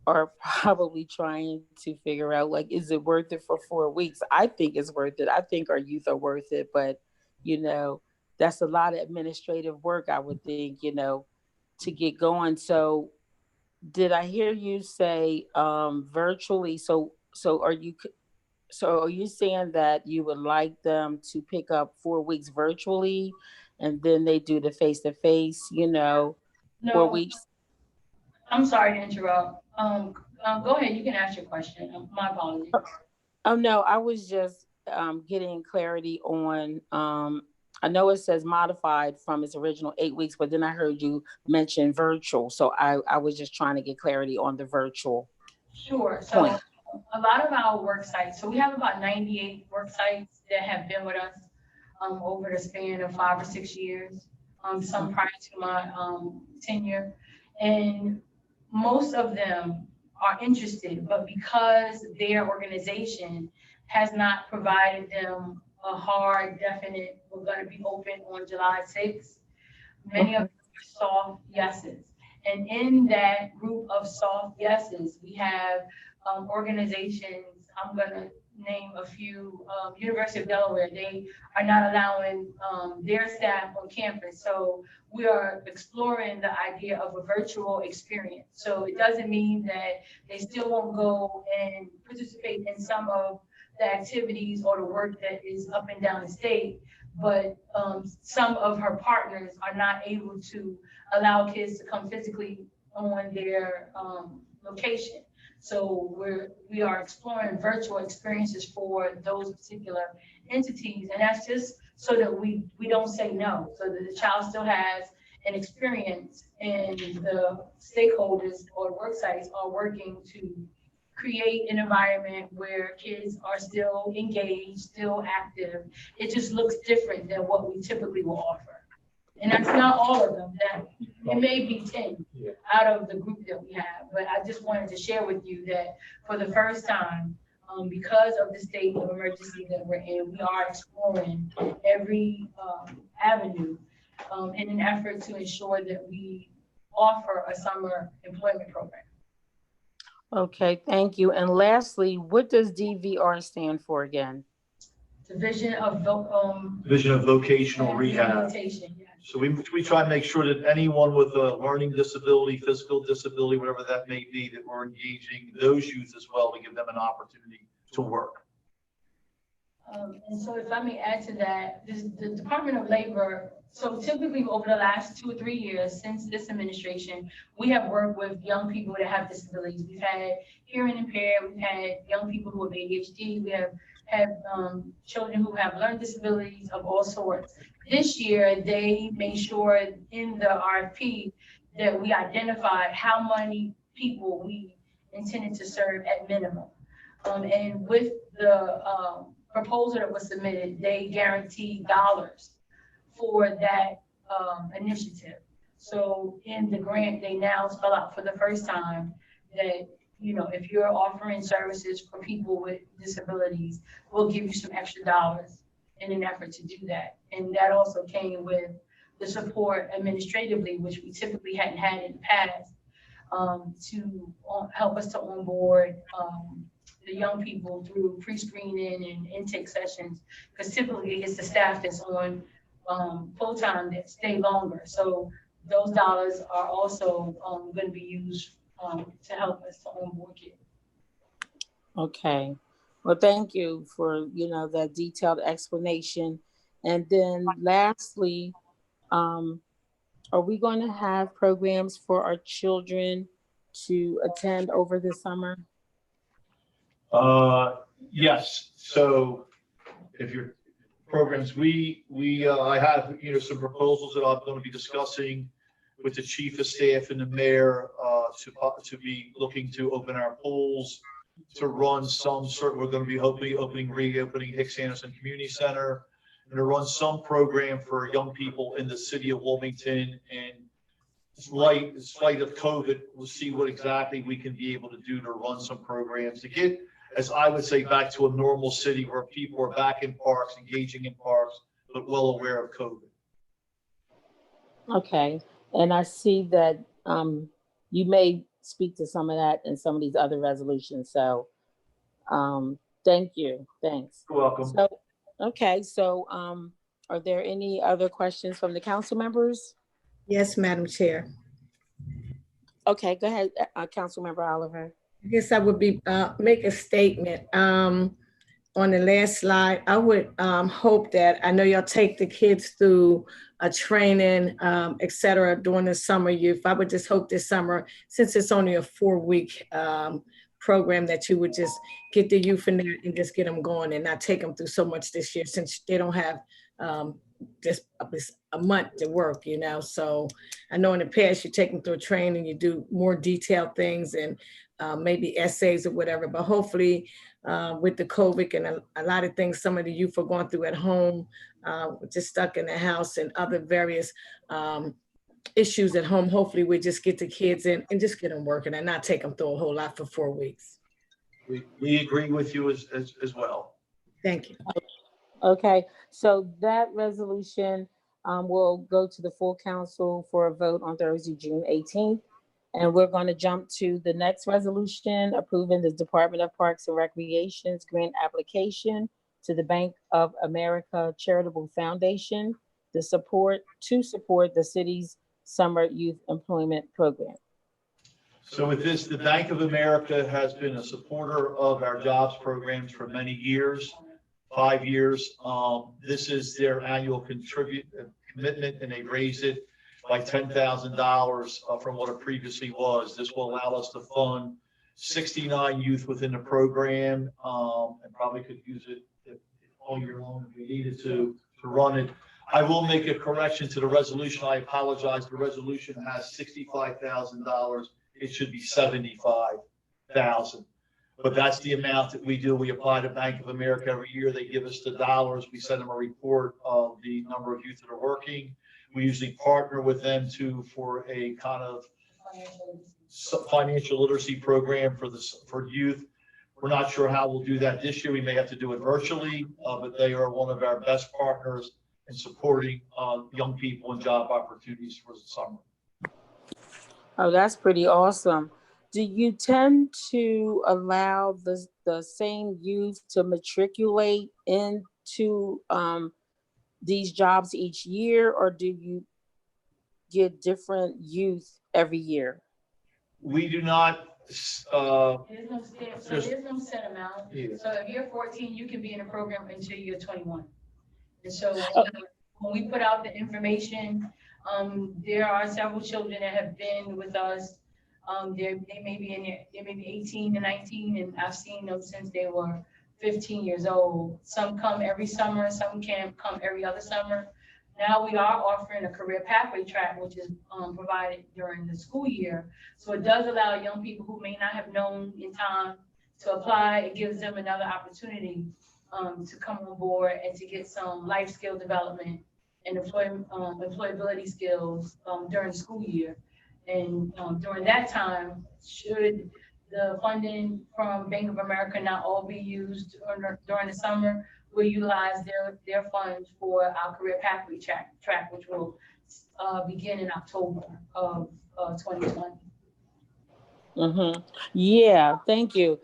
are probably trying to figure out, like, is it worth it for 4 weeks? I think it's worth it. I think our youth are worth it, but that's a lot of administrative work, I would think, to get going. So did I hear you say virtually? So are you saying that you would like them to pick up 4 weeks virtually and then they do the face-to-face, 4 No, weeks? I'm sorry to interrupt. Go ahead, you can ask your question. My apologies. Oh, no, I was just getting clarity on, I know it says modified from its original 8 weeks, but then I heard you mention virtual. So I was just trying to get clarity on the virtual. Sure. So point. A lot of our work sites, so we have about 98 work sites that have been with us over the span of 5 or 6 years, some prior to my tenure. And most of them are interested, but because their organization has not provided them a hard, definite, we're going to be open on July 6th, many of them are soft yeses. And in that group of soft yeses, we have organizations, I'm going to name a few, University of Delaware, they are not allowing their staff on campus. So we are exploring the idea of a virtual experience. So it doesn't mean that they still won't go and participate in some of the activities or the work that is up and down the state, but some of her partners are not able to allow kids to come physically on their location. So we are exploring virtual experiences for those particular entities, and that's just so that we don't say no, so that the child still has an experience, and the stakeholders or work sites are working to create an environment where kids are still engaged, still active. It just looks different than what we typically will offer. And that's not all of them. That it may be 10 out of the group that we have. But I just wanted to share with you that for the first time, because of the state of emergency that we're in, we are exploring every avenue in an effort to ensure that we offer a summer employment program. Okay, thank you. And lastly, what does DVR stand for again? Division of Vocational Rehab. Rehabilitation, yeah. So we try and make sure that anyone with a learning disability, physical disability, whatever that may be, that we're engaging those youth as well to give them an opportunity to work. And so if I may add to that, the Department of Labor, so typically over the last 2 or 3 years since this administration, we have worked with young people that have disabilities. We've had hearing impaired, we've had young people who have ADHD, we have children who have learning disabilities of all sorts. This year, they made sure in the RFP that we identified how many people we intended to serve at minimum. And with the proposal that was submitted, they guaranteed dollars for that initiative. So in the grant, they now spell out for the first time that, you know, if you're offering services for people with disabilities, we'll give you some extra dollars in an effort to do that. And that also came with the support administratively, which we typically hadn't had in the past, to help us to onboard the young people through pre-screening and intake sessions, because typically it's the staff that's on full-time that stay longer. So those dollars are also going to be used to help us to onboard kids. Okay. Well, thank you for, you know, that detailed explanation. And then lastly, are we going to have programs for our children to attend over the summer? Yes. So if your programs, I have, you know, some proposals that I'm going to be discussing with the chief of staff and the mayor to be looking to open our pools, to run some sort. We're going to be reopening Hicks Anderson Community Center, and to run some program for young people in the city of Wilmington. And in spite of COVID, we'll see what exactly we can be able to do to run some programs to get, as I would say, back to a normal city where people are back in parks, engaging in parks, but well aware of COVID. Okay. And I see that you may speak to some of that in some of these other resolutions. So thank you. Thanks. You're welcome. So, okay. So are there any other questions from the council members? Yes, Madam Chair. Okay, go ahead, Councilmember Oliver. I guess I would make a statement. On the last slide, I would hope that, I know y'all take the kids through a training, et cetera, during the summer youth. I would just hope this summer, since it's only a 4-week program, that you would just get the youth in there and just get them going and not take them through so much this year, since they don't have just a month to work, you know. So I know in the past you take them through a training, you do more detailed things and maybe essays or whatever, but hopefully with the COVID and a lot of things some of the youth are going through at home, just stuck in the house and other various issues at home, hopefully we just get the kids in and just get them working and not take them through a whole lot for 4 weeks. We agree with you as well. Thank you. Okay, so that resolution will go to the full council for a vote on Thursday, June 18th. And we're going to jump to the next resolution, approving the Department of Parks and Recreation's grant application to the Bank of America Charitable Foundation to support the city's summer youth employment program. So with this, the Bank of America has been a supporter of our jobs programs for many years, 5 years. This is their annual commitment, and they raised it by $10,000 from what it previously was. This will allow us to fund 69 youth within the program, and probably could use it all year long if we needed to run it. I will make a correction to the resolution. I apologize. The resolution has $65,000. It should be $75,000. But that's the amount that we do. We apply to Bank of America every year. They give us the dollars. We send them a report of the number of youth that are working. We usually partner with them for a kind of financial literacy program for youth. We're not sure how we'll do that this year. We may have to do it virtually, but they are one of our best partners in supporting young people and job opportunities for the summer. Oh, that's pretty awesome. Do you tend to allow the same youth to matriculate in to these jobs each year, or do you get different youth every year? We do not, There's no set amount. Yeah. So if you're 14, you can be in a program until you're 21. And so Oh. when we put out the information, there are several children that have been with us. They may be they may be 18 and 19, and I've seen them since they were 15 years old. Some come every summer, some can come every other summer. Now we are offering a career pathway track, which is provided during the school year. So it does allow young people who may not have known in time to apply. It gives them another opportunity to come on board and to get some life skill development and employability skills during the school year. And during that time, should the funding from Bank of America not all be used during the summer, we'll utilize their funds for our career pathway track, which will begin in October of 2020. Mm-hmm. Yeah, thank you.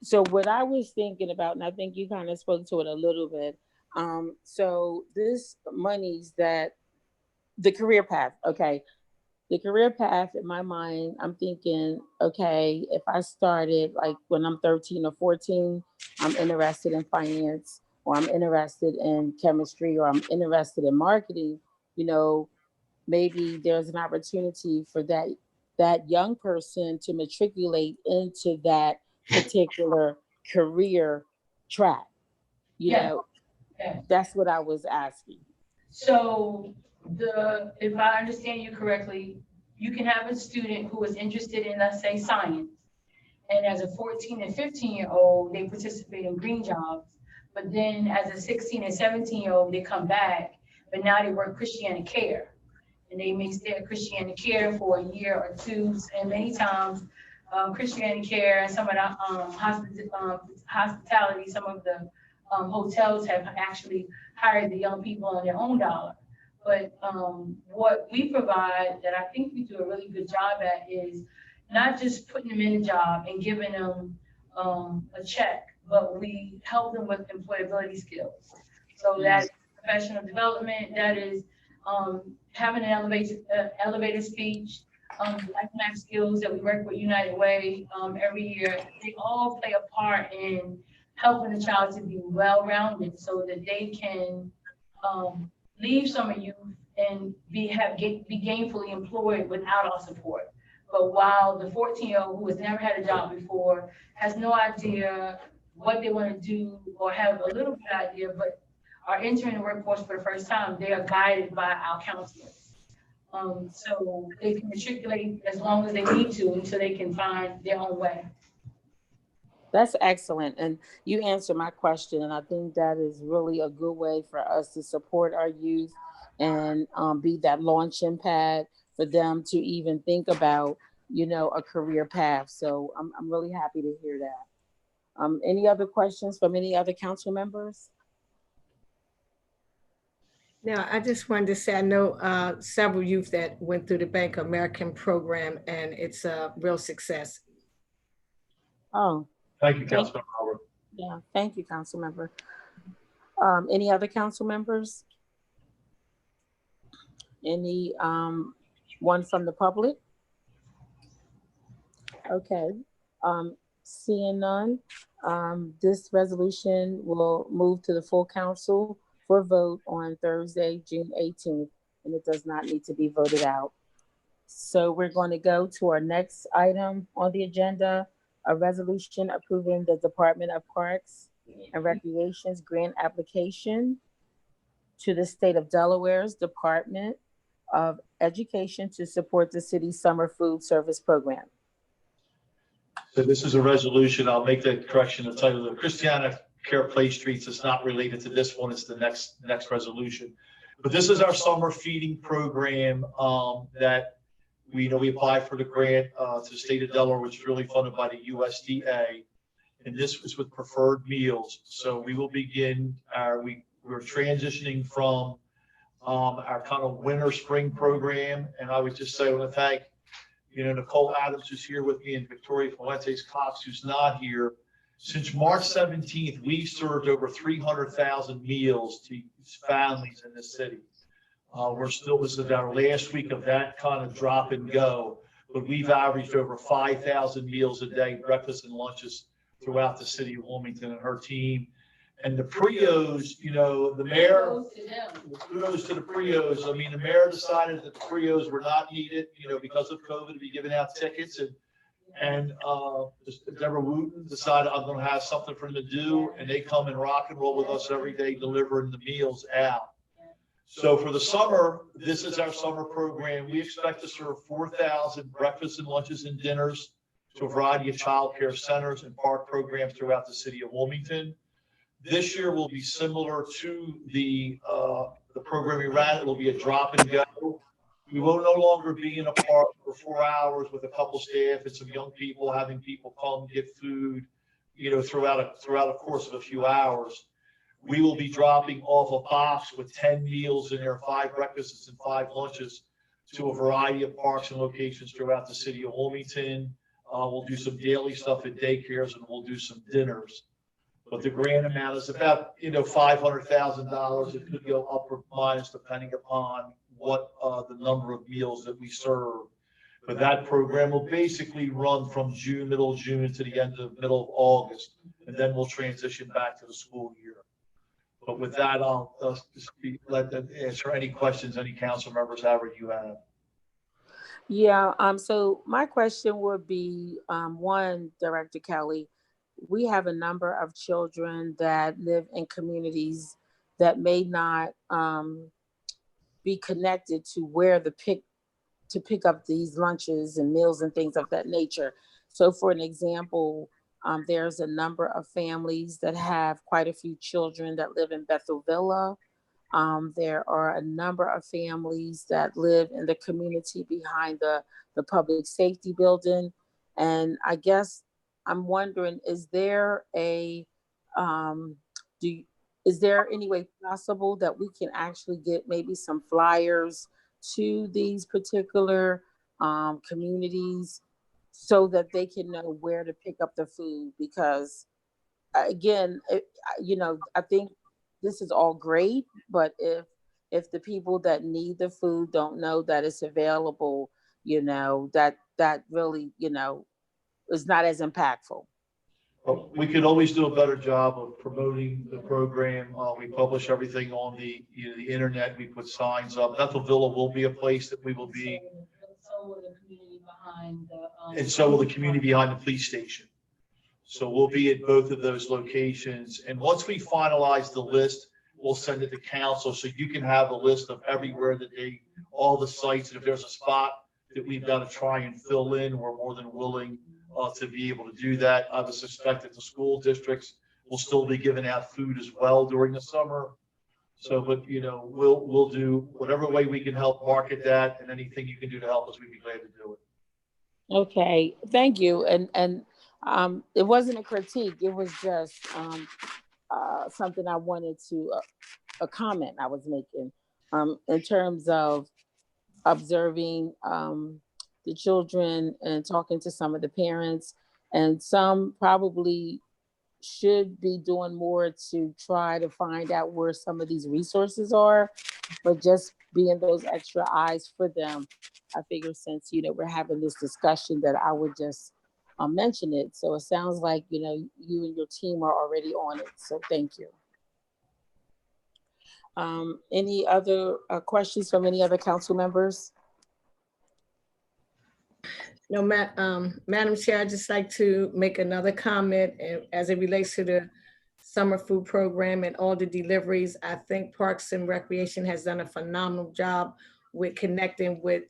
So what I was thinking about, and I think you kind of spoke to it a little bit. So this monies that the career path, okay. The career path in my mind, I'm thinking, okay, if I started like when I'm 13 or 14, I'm interested in finance, or I'm interested in chemistry, or I'm interested in marketing, you know, maybe there's an opportunity for that young person to matriculate into that particular career track. You Yeah. know, Yeah. that's what I was asking. So if I understand you correctly, you can have a student who is interested in, let's say, science. And as a 14 and 15-year-old, they participate in green jobs. But then as a 16 and 17-year-old, they come back, but now they work Christiana Care. And they may stay at Christiana Care for a year or two. And many times, Christiana Care and some of the hospitality, some of the hotels have actually hired the young people on their own dollar. But what we provide that I think we do a really good job at is not just putting them in a job and giving them a check, but we help them with employability skills. So that's professional development, that is having an elevated speech, life math skills that we work with United Way every year. They all play a part in helping the child to be well-rounded so that they can leave summer youth and be gainfully employed without our support. But while the 14-year-old who has never had a job before has no idea what they want to do, or have a little bit of idea, but are entering the workforce for the first time, they are guided by our counselors. So they can matriculate as long as they need to until they can find their own way. That's excellent. And you answered my question. And I think that is really a good way for us to support our youth and be that launching pad for them to even think about, you know, a career path. So I'm really happy to hear that. Any other questions from any other council members? Now, I just wanted to say, I know several youth that went through the Bank of American program, and it's a real success. Oh, thank you, Councilmember Howard. yeah. Thank you, council member. Any other council members? Any one from the public? Okay. Seeing none, this resolution will move to the full council for vote on Thursday, June 18th, and it does not need to be voted out. So we're going to go to our next item on the agenda, a resolution approving the Department of Parks and Recreation's grant application to the state of Delaware's Department of Education to support the city's summer food service program. So this is a resolution. I'll make that correction. The title of Christiana Care Play Streets is not related to this one. It's the next resolution. But this is our summer feeding program that we applied for the grant to the state of Delaware, which is really funded by the USDA. And this is with preferred meals. So we will begin we're transitioning from our kind of winter spring program. And I would just say I want to thank, Nicole Adams, who's here with me, and Victoria Fuentes Cox, who's not here. Since March 17th, we've served over 300,000 meals to families in the city. This is our last week of that kind of drop and go, but we've averaged over 5,000 meals a day, breakfast and lunches throughout the city of Wilmington and her team. And the Prios, you know, the mayor, kudos to the Prios. I mean, the mayor decided that the Prios were not needed, you know, because of COVID, to be giving out tickets. And Deborah Wooten decided I'm going to have something for them to do. And they come and rock and roll with us every day, delivering the meals out. So for the summer, this is our summer program. We expect to serve 4,000 breakfasts and lunches and dinners to a variety of child care centers and park programs throughout the city of Wilmington. This year will be similar to the program we ran. It will be a drop and go. We will no longer be in a park for 4 hours with a couple staff and some young people, having people come get food, you know, throughout a course of a few hours. We will be dropping off a box with 10 meals in there, 5 breakfasts and 5 lunches, to a variety of parks and locations throughout the city of Wilmington. We'll do some daily stuff at daycares, and we'll do some dinners. But the grand amount is about, you know, $500,000. It could go up or minus depending upon what the number of meals that we serve. But that program will basically run from middle of June to the middle of August, and then we'll transition back to the school year. But with that, I'll let them answer any questions any council members have or you have. Yeah, so my question would be, one, Director Kelly, we have a number of children that live in communities that may not be connected to where to pick up these lunches and meals and things of that nature. So for an example, there's a number of families that have quite a few children that live in Bethel Villa. There are a number of families that live in the community behind the public safety building. And I guess I'm wondering, is there any way possible that we can actually get maybe some flyers to these particular communities so that they can know where to pick up the food? Because again, I think this is all great, but if the people that need the food don't know that it's available, that really, is not as impactful. Well, we could always do a better job of promoting the program. We publish everything on the internet. We put signs up. Bethel Villa will be a place that we will be. So will the community behind the. And so will the community behind the police station. So we'll be at both of those locations. And once we finalize the list, we'll send it to council so you can have a list of everywhere that all the sites. And if there's a spot that we've got to try and fill in, we're more than willing to be able to do that. I would suspect that the school districts will still be giving out food as well during the summer. So, but we'll do whatever way we can help market that, and anything you can do to help us, we'd be glad to do it. Okay, thank you. And it wasn't a critique. It was just something I wanted to, a comment I was making in terms of observing the children and talking to some of the parents, and some probably should be doing more to try to find out where some of these resources are, but just being those extra eyes for them. I figure since, we're having this discussion that I would just mention it. So it sounds like, you and your team are already on it. So thank you. Any other questions from any other council members? No, Madam Chair, I'd just like to make another comment as it relates to the summer food program and all the deliveries. I think Parks and Recreation has done a phenomenal job with connecting with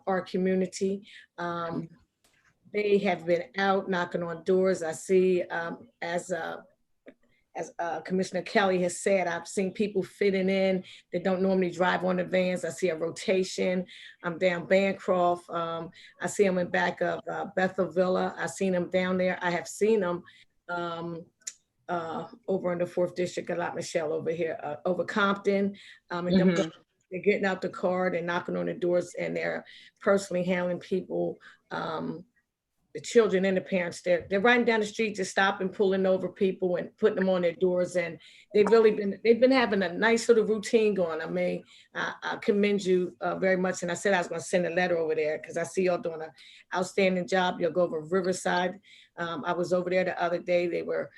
our community. They have been out knocking on doors. I see, as Commissioner Kelly has said, I've seen people fitting in that don't normally drive on the vans. I see a rotation. I'm down Bancroft. I see them in back of Bethel Villa. I've seen them down there. I have seen them over in the 4th District, a lot, Michelle, over here, over Compton. And they're getting out the car, they're knocking on the doors, and they're personally handling people the children and the parents, they're riding down the street, just stopping, pulling over people and putting them on their doors. And they've been having a nice sort of routine going. I mean, I commend you very much. And I said I was going to send a letter over there because I see y'all doing an outstanding job. You'll go over Riverside. I was over there the other day. They were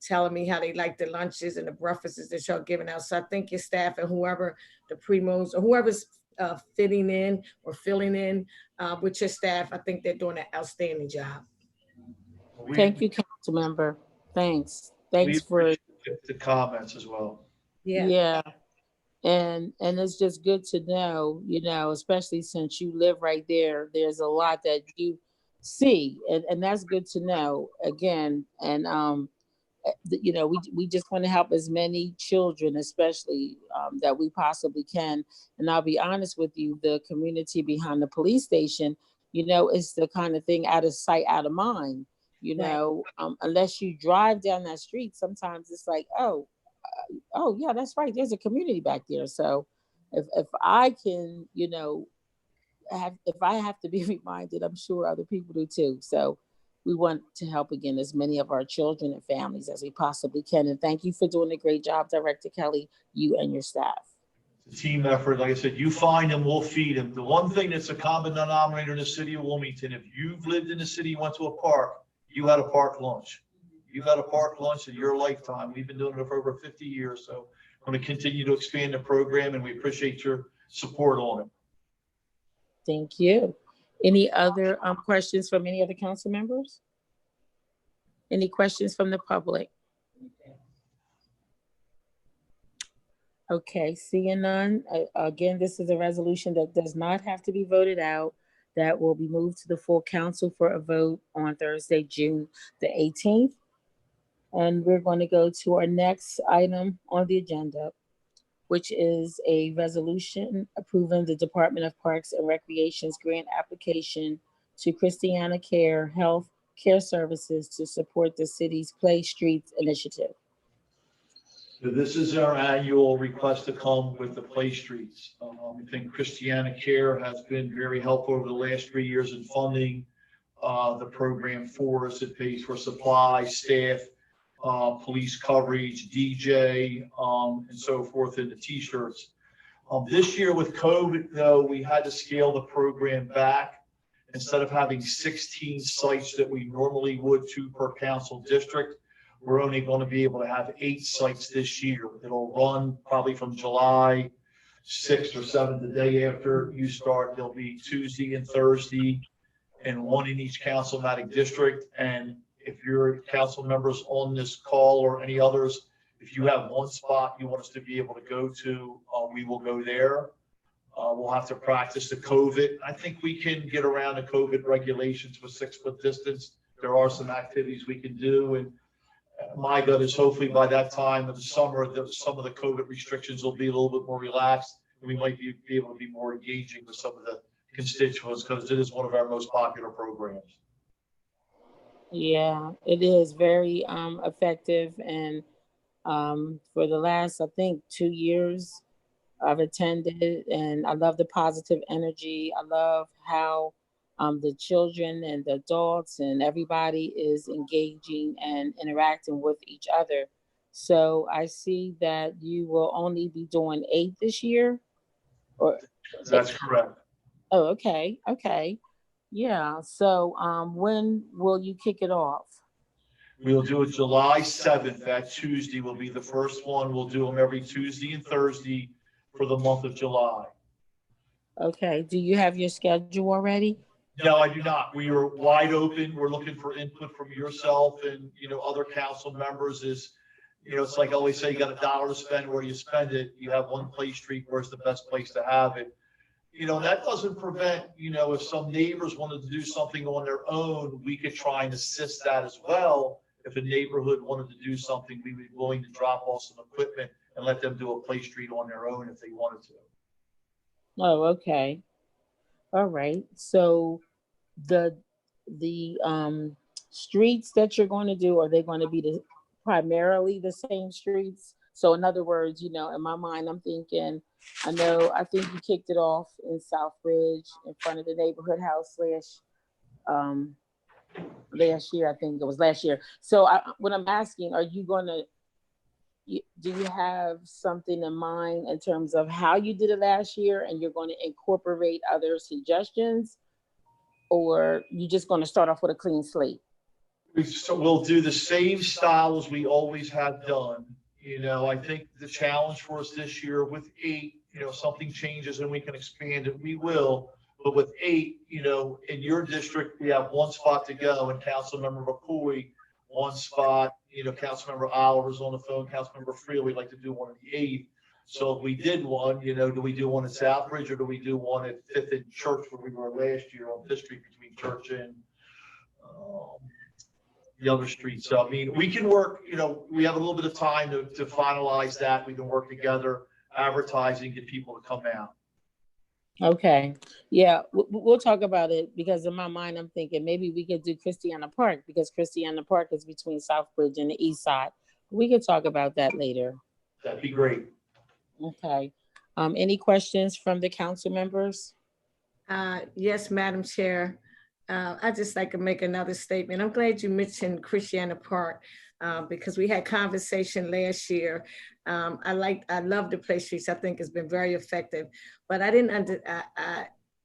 telling me how they like the lunches and the breakfasts that y'all giving out. So I think your staff and whoever the primos or whoever's fitting in or filling in with your staff, I think they're doing an outstanding job. Thank you, council member. Thanks for the comments as well. yeah. And it's just good to know, especially since you live right there, there's a lot that you see, and that's good to know again. And we just want to help as many children, especially that we possibly can. And I'll be honest with you, the community behind the police station, it's the kind of thing out of sight, out of mind. Unless you drive down that street, sometimes it's like, oh yeah, that's right. There's a community back there. So if I can, if I have to be reminded, I'm sure other people do too. So we want to help again as many of our children and families as we possibly can. And thank you for doing a great job, Director Kelly, you and your staff. It's a team effort. Like I said, you find them, we'll feed them. The one thing that's a common denominator in the city of Wilmington, if you've lived in the city, you went to a park, you had a park lunch. You've had a park lunch in your lifetime. We've been doing it for over 50 years. So I'm going to continue to expand the program, and we appreciate your support on it. Thank you. Any other questions from any other council members? Any questions from the public? Okay, seeing none. Again, this is a resolution that does not have to be voted out. That will be moved to the full council for a vote on Thursday, June the 18th. And we're going to go to our next item on the agenda, which is a resolution approving the Department of Parks and Recreation's grant application to Christiana Care Health Care Services to support the city's Play Streets initiative. So this is our annual request to come with the Play Streets. I think Christiana Care has been very helpful over the last 3 years in funding the program for us. It pays for supplies, staff, police coverage, DJ, and so forth, and the t-shirts. This year with COVID, though, we had to scale the program back. Instead of having 16 sites that we normally would, 2 per council district, we're only going to be able to have 8 sites this year. It'll run probably from July 6th or 7th, the day after you start. There'll be Tuesday and Thursday, and 1 in each councilmatic district. And if your council members on this call or any others, if you have one spot you want us to be able to go to, we will go there. We'll have to practice the COVID. I think we can get around the COVID regulations with 6-foot distance. There are some activities we can do. And my gut is hopefully by that time of the summer, some of the COVID restrictions will be a little bit more relaxed. And we might be able to be more engaging with some of the constituents because it is one of our most popular programs. Yeah, it is very effective. And for the last, I think, 2 years, I've attended, and I love the positive energy. I love how the children and the adults and everybody is engaging and interacting with each other. So I see that you will only be doing 8 this year. Or that's correct. Oh, okay. Okay. Yeah. So when will you kick it off? We'll do it July 7th. That Tuesday will be the first one. We'll do them every Tuesday and Thursday for the month of July. Okay. Do you have your schedule already? No, I do not. We are wide open. We're looking for input from yourself and, other council members. It's like I always say, you got $1 to spend. Where you spend it, you have one Play Street. Where's the best place to have it? That doesn't prevent, if some neighbors wanted to do something on their own, we could try and assist that as well. If a neighborhood wanted to do something, we would be willing to drop off some equipment and let them do a Play Street on their own if they wanted to. Oh, okay. All right. So the streets that you're going to do, are they going to be primarily the same streets? So in other words, in my mind, I'm thinking, I think you kicked it off in Southbridge in front of the neighborhood house / last year. I think it was last year. So what I'm asking, are you going to, do you have something in mind in terms of how you did it last year and you're going to incorporate other suggestions, or you just going to start off with a clean slate? So we'll do the same style as we always have done. You know, I think the challenge for us this year with 8, you know, something changes and we can expand it, we will. But with 8, you know, in your district, we have 1 spot to go, and Councilmember McCoy, 1 spot, you know, Councilmember Oliver's on the phone, Councilmember Freeland, we'd like to do one on the 8th. So if we did one, you know, do we do one at Southbridge, or do we do one at 5th and Church where we were last year on this street between Church and the other streets? So, I mean, we can work, you know, we have a little bit of time to finalize that. We can work together, advertising, get people to come out. Okay. Yeah, we'll talk about it, because in my mind, I'm thinking maybe we could do Christiana Park, because Christiana Park is between Southbridge and the east side. We could talk about that later. That'd be great. Okay. Any questions from the council members? Yes, Madam Chair. I'd just like to make another statement. I'm glad you mentioned Christiana Park, because we had conversation last year. I love the play streets. I think it's been very effective, but it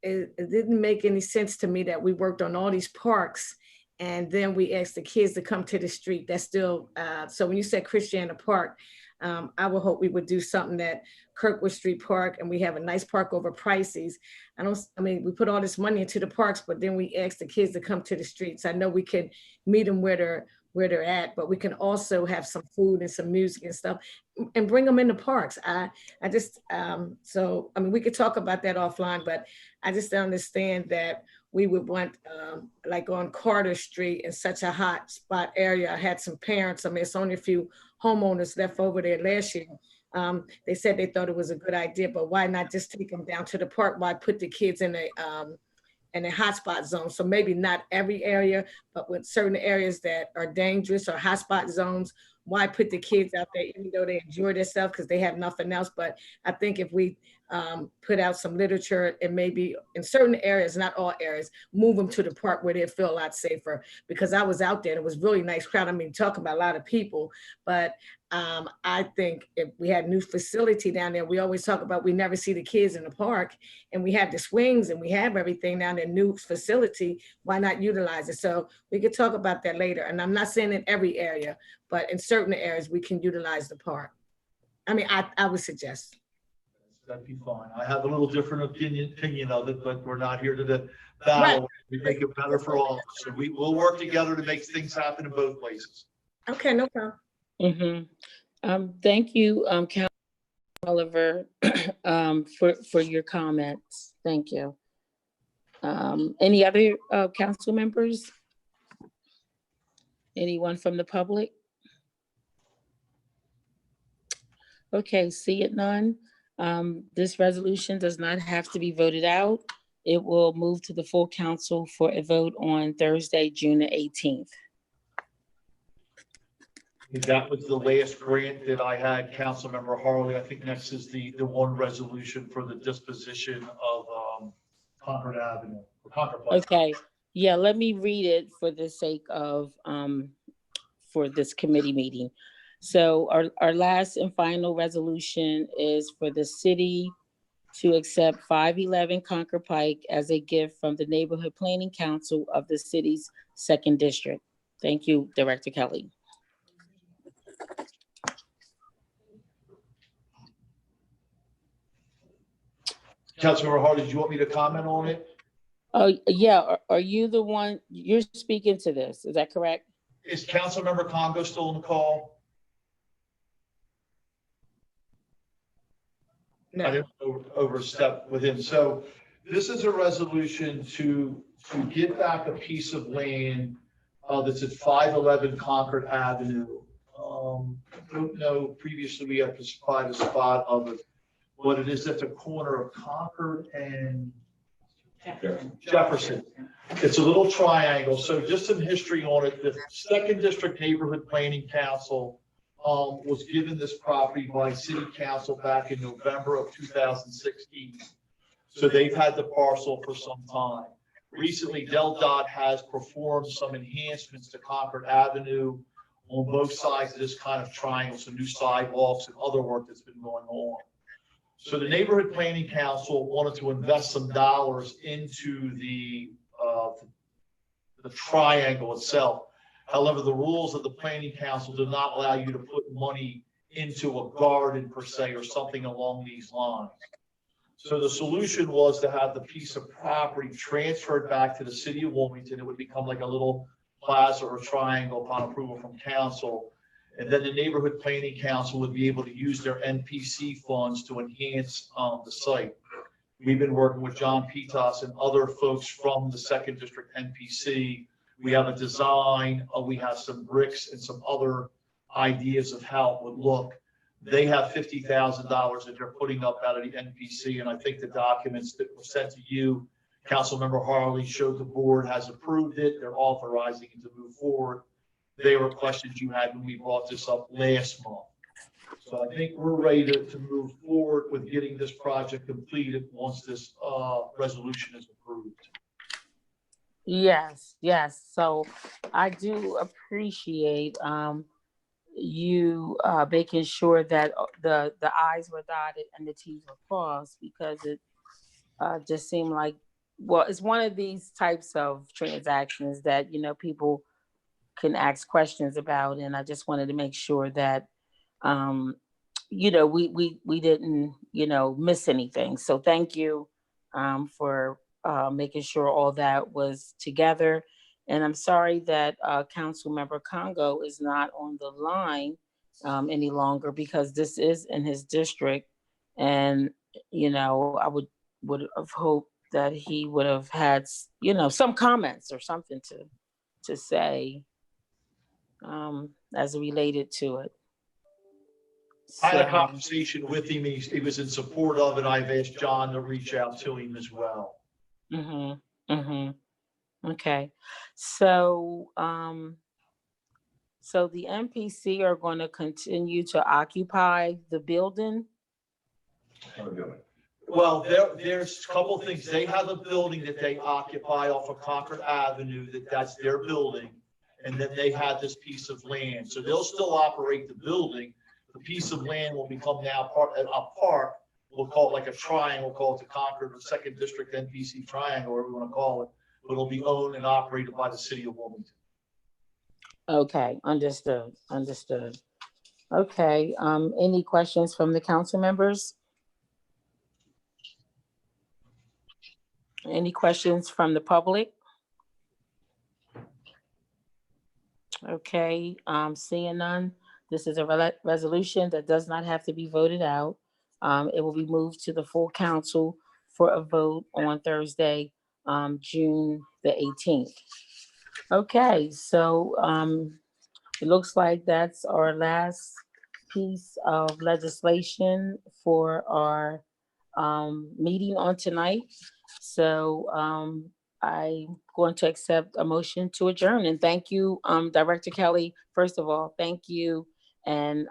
didn't make any sense to me that we worked on all these parks and then we asked the kids to come to the street. That's still, so when you said Christiana Park, I would hope we would do something that Kirkwood Street Park, and we have a nice park over Prices. I mean, we put all this money into the parks, but then we ask the kids to come to the streets. I know we can meet them where they're at, but we can also have some food and some music and stuff and bring them in the parks. So, I mean, we could talk about that offline, but I just don't understand that we would want, like on Carter Street in such a hot spot area. I had some parents, I mean, it's only a few homeowners left over there last year. They said they thought it was a good idea, but why not just take them down to the park? Why put the kids in a hotspot zone? So maybe not every area, but with certain areas that are dangerous or hotspot zones, why put the kids out there, even though they enjoy themselves because they have nothing else? But I think if we put out some literature and maybe in certain areas, not all areas, move them to the park where they feel a lot safer. Because I was out there, and it was really nice crowd. I mean, talking about a lot of people, but I think if we had new facility down there, we always talk about we never see the kids in the park, and we have the swings and we have everything down there, new facility, why not utilize it? So we could talk about that later. And I'm not saying in every area, but in certain areas we can utilize the park. I mean, I would suggest. That'd be fine. I have a little different opinion of it, but we're not here to the battle. Right. We make it better for all. So we'll work together to make things happen in both places. Okay, no problem. Mm-hmm. Thank you, Councilor Oliver, for your comments. Thank you. Any other council members? Anyone from the public? Okay, see it none. This resolution does not have to be voted out. It will move to the full council for a vote on Thursday, June the 18th. That was the last grant that I had, Councilmember Harley. I think next is the one resolution for the disposition of Concord Avenue. Okay, yeah, let me read it for the sake of for this committee meeting. So our last and final resolution is for the city to accept 511 Concord Pike as a gift from the Neighborhood Planning Council of the city's 2nd District. Thank you, Director Kelly. Councilmember Harley, did you want me to comment on it? Oh, yeah. Are you the one, you're speaking to this? Is that correct? Is Councilmember Congo still on the call? No. I didn't overstep with him. So this is a resolution to get back a piece of land that's at 511 Concord Avenue. I don't know, previously we had to supply a spot of it. What it is at the corner of Concord and Jefferson. It's a little triangle. So just some history on it. The 2nd District Neighborhood Planning Council was given this property by City Council back in November of 2016. So they've had the parcel for some time. Recently, DelDOT has performed some enhancements to Concord Avenue on both sides of this kind of triangle, some new sidewalks and other work that's been going on. So the Neighborhood Planning Council wanted to invest some dollars into the triangle itself. However, the rules of the Planning Council do not allow you to put money into a garden per se or something along these lines. So the solution was to have the piece of property transferred back to the city of Wilmington. It would become like a little plaza or triangle upon approval from council. And then the Neighborhood Planning Council would be able to use their NPC funds to enhance the site. We've been working with John Pitas and other folks from the 2nd District NPC. We have a design, we have some bricks and some other ideas of how it would look. They have $50,000 that they're putting up out of the NPC, and I think the documents that were sent to you, Councilmember Harley showed the board has approved it. They're authorizing it to move forward. They were questions you had when we brought this up last month. So I think we're ready to move forward with getting this project completed once this resolution is approved. Yes, yes. So I do appreciate you making sure that the I's were dotted and the T's were crossed, because it just seemed like, well, it's one of these types of transactions that, you know, people can ask questions about. And I just wanted to make sure that, you know, we didn't, you know, miss anything. So thank you for making sure all that was together. And I'm sorry that Councilmember Congo is not on the line any longer, because this is in his district. And, you know, I would have hoped that he would have had, you know, some comments or something to say as related to it. I had a conversation with him. He was in support of it. I've asked John to reach out to him as well. Okay. So, so the NPC are going to continue to occupy the building? Well, there's a couple of things. They have a building that they occupy off of Concord Avenue, that's their building. And then they have this piece of land. So they'll still operate the building. The piece of land will become now a park. We'll call it like a triangle, we'll call it the Concord or 2nd District NPC triangle, whatever we want to call it. But it'll be owned and operated by the city of Wilmington. Okay, understood. Okay, any questions from the council members? Any questions from the public? Okay, seeing none, this is a resolution that does not have to be voted out. It will be moved to the full council for a vote on Thursday, June the 18th. Okay, so it looks like that's our last piece of legislation for our meeting on tonight. So I'm going to accept a motion to adjourn, and thank you, Director Kelly. First of all, thank you and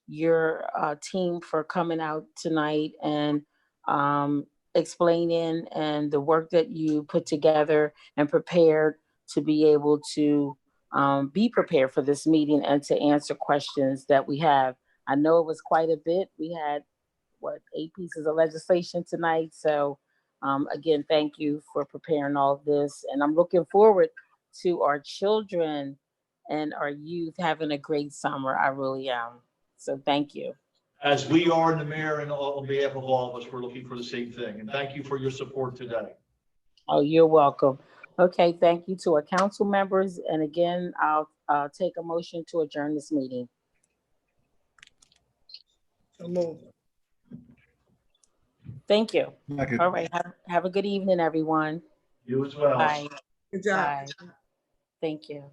your team for coming out tonight and explaining, and the work that you put together and prepared to be able to be prepared for this meeting and to answer questions that we have. I know it was quite a bit. We had 8 pieces of legislation tonight. So again, thank you for preparing all of this. And I'm looking forward to our children and our youth having a great summer. I really am. So thank you. As we are in the mayor and on behalf of all of us, we're looking for the same thing. And thank you for your support today. Oh, you're welcome. Okay, thank you to our council members. And again, I'll take a motion to adjourn this meeting. So move. Thank you. All right, have a good evening, everyone. You as well. Bye. Good job. Bye. Thank you.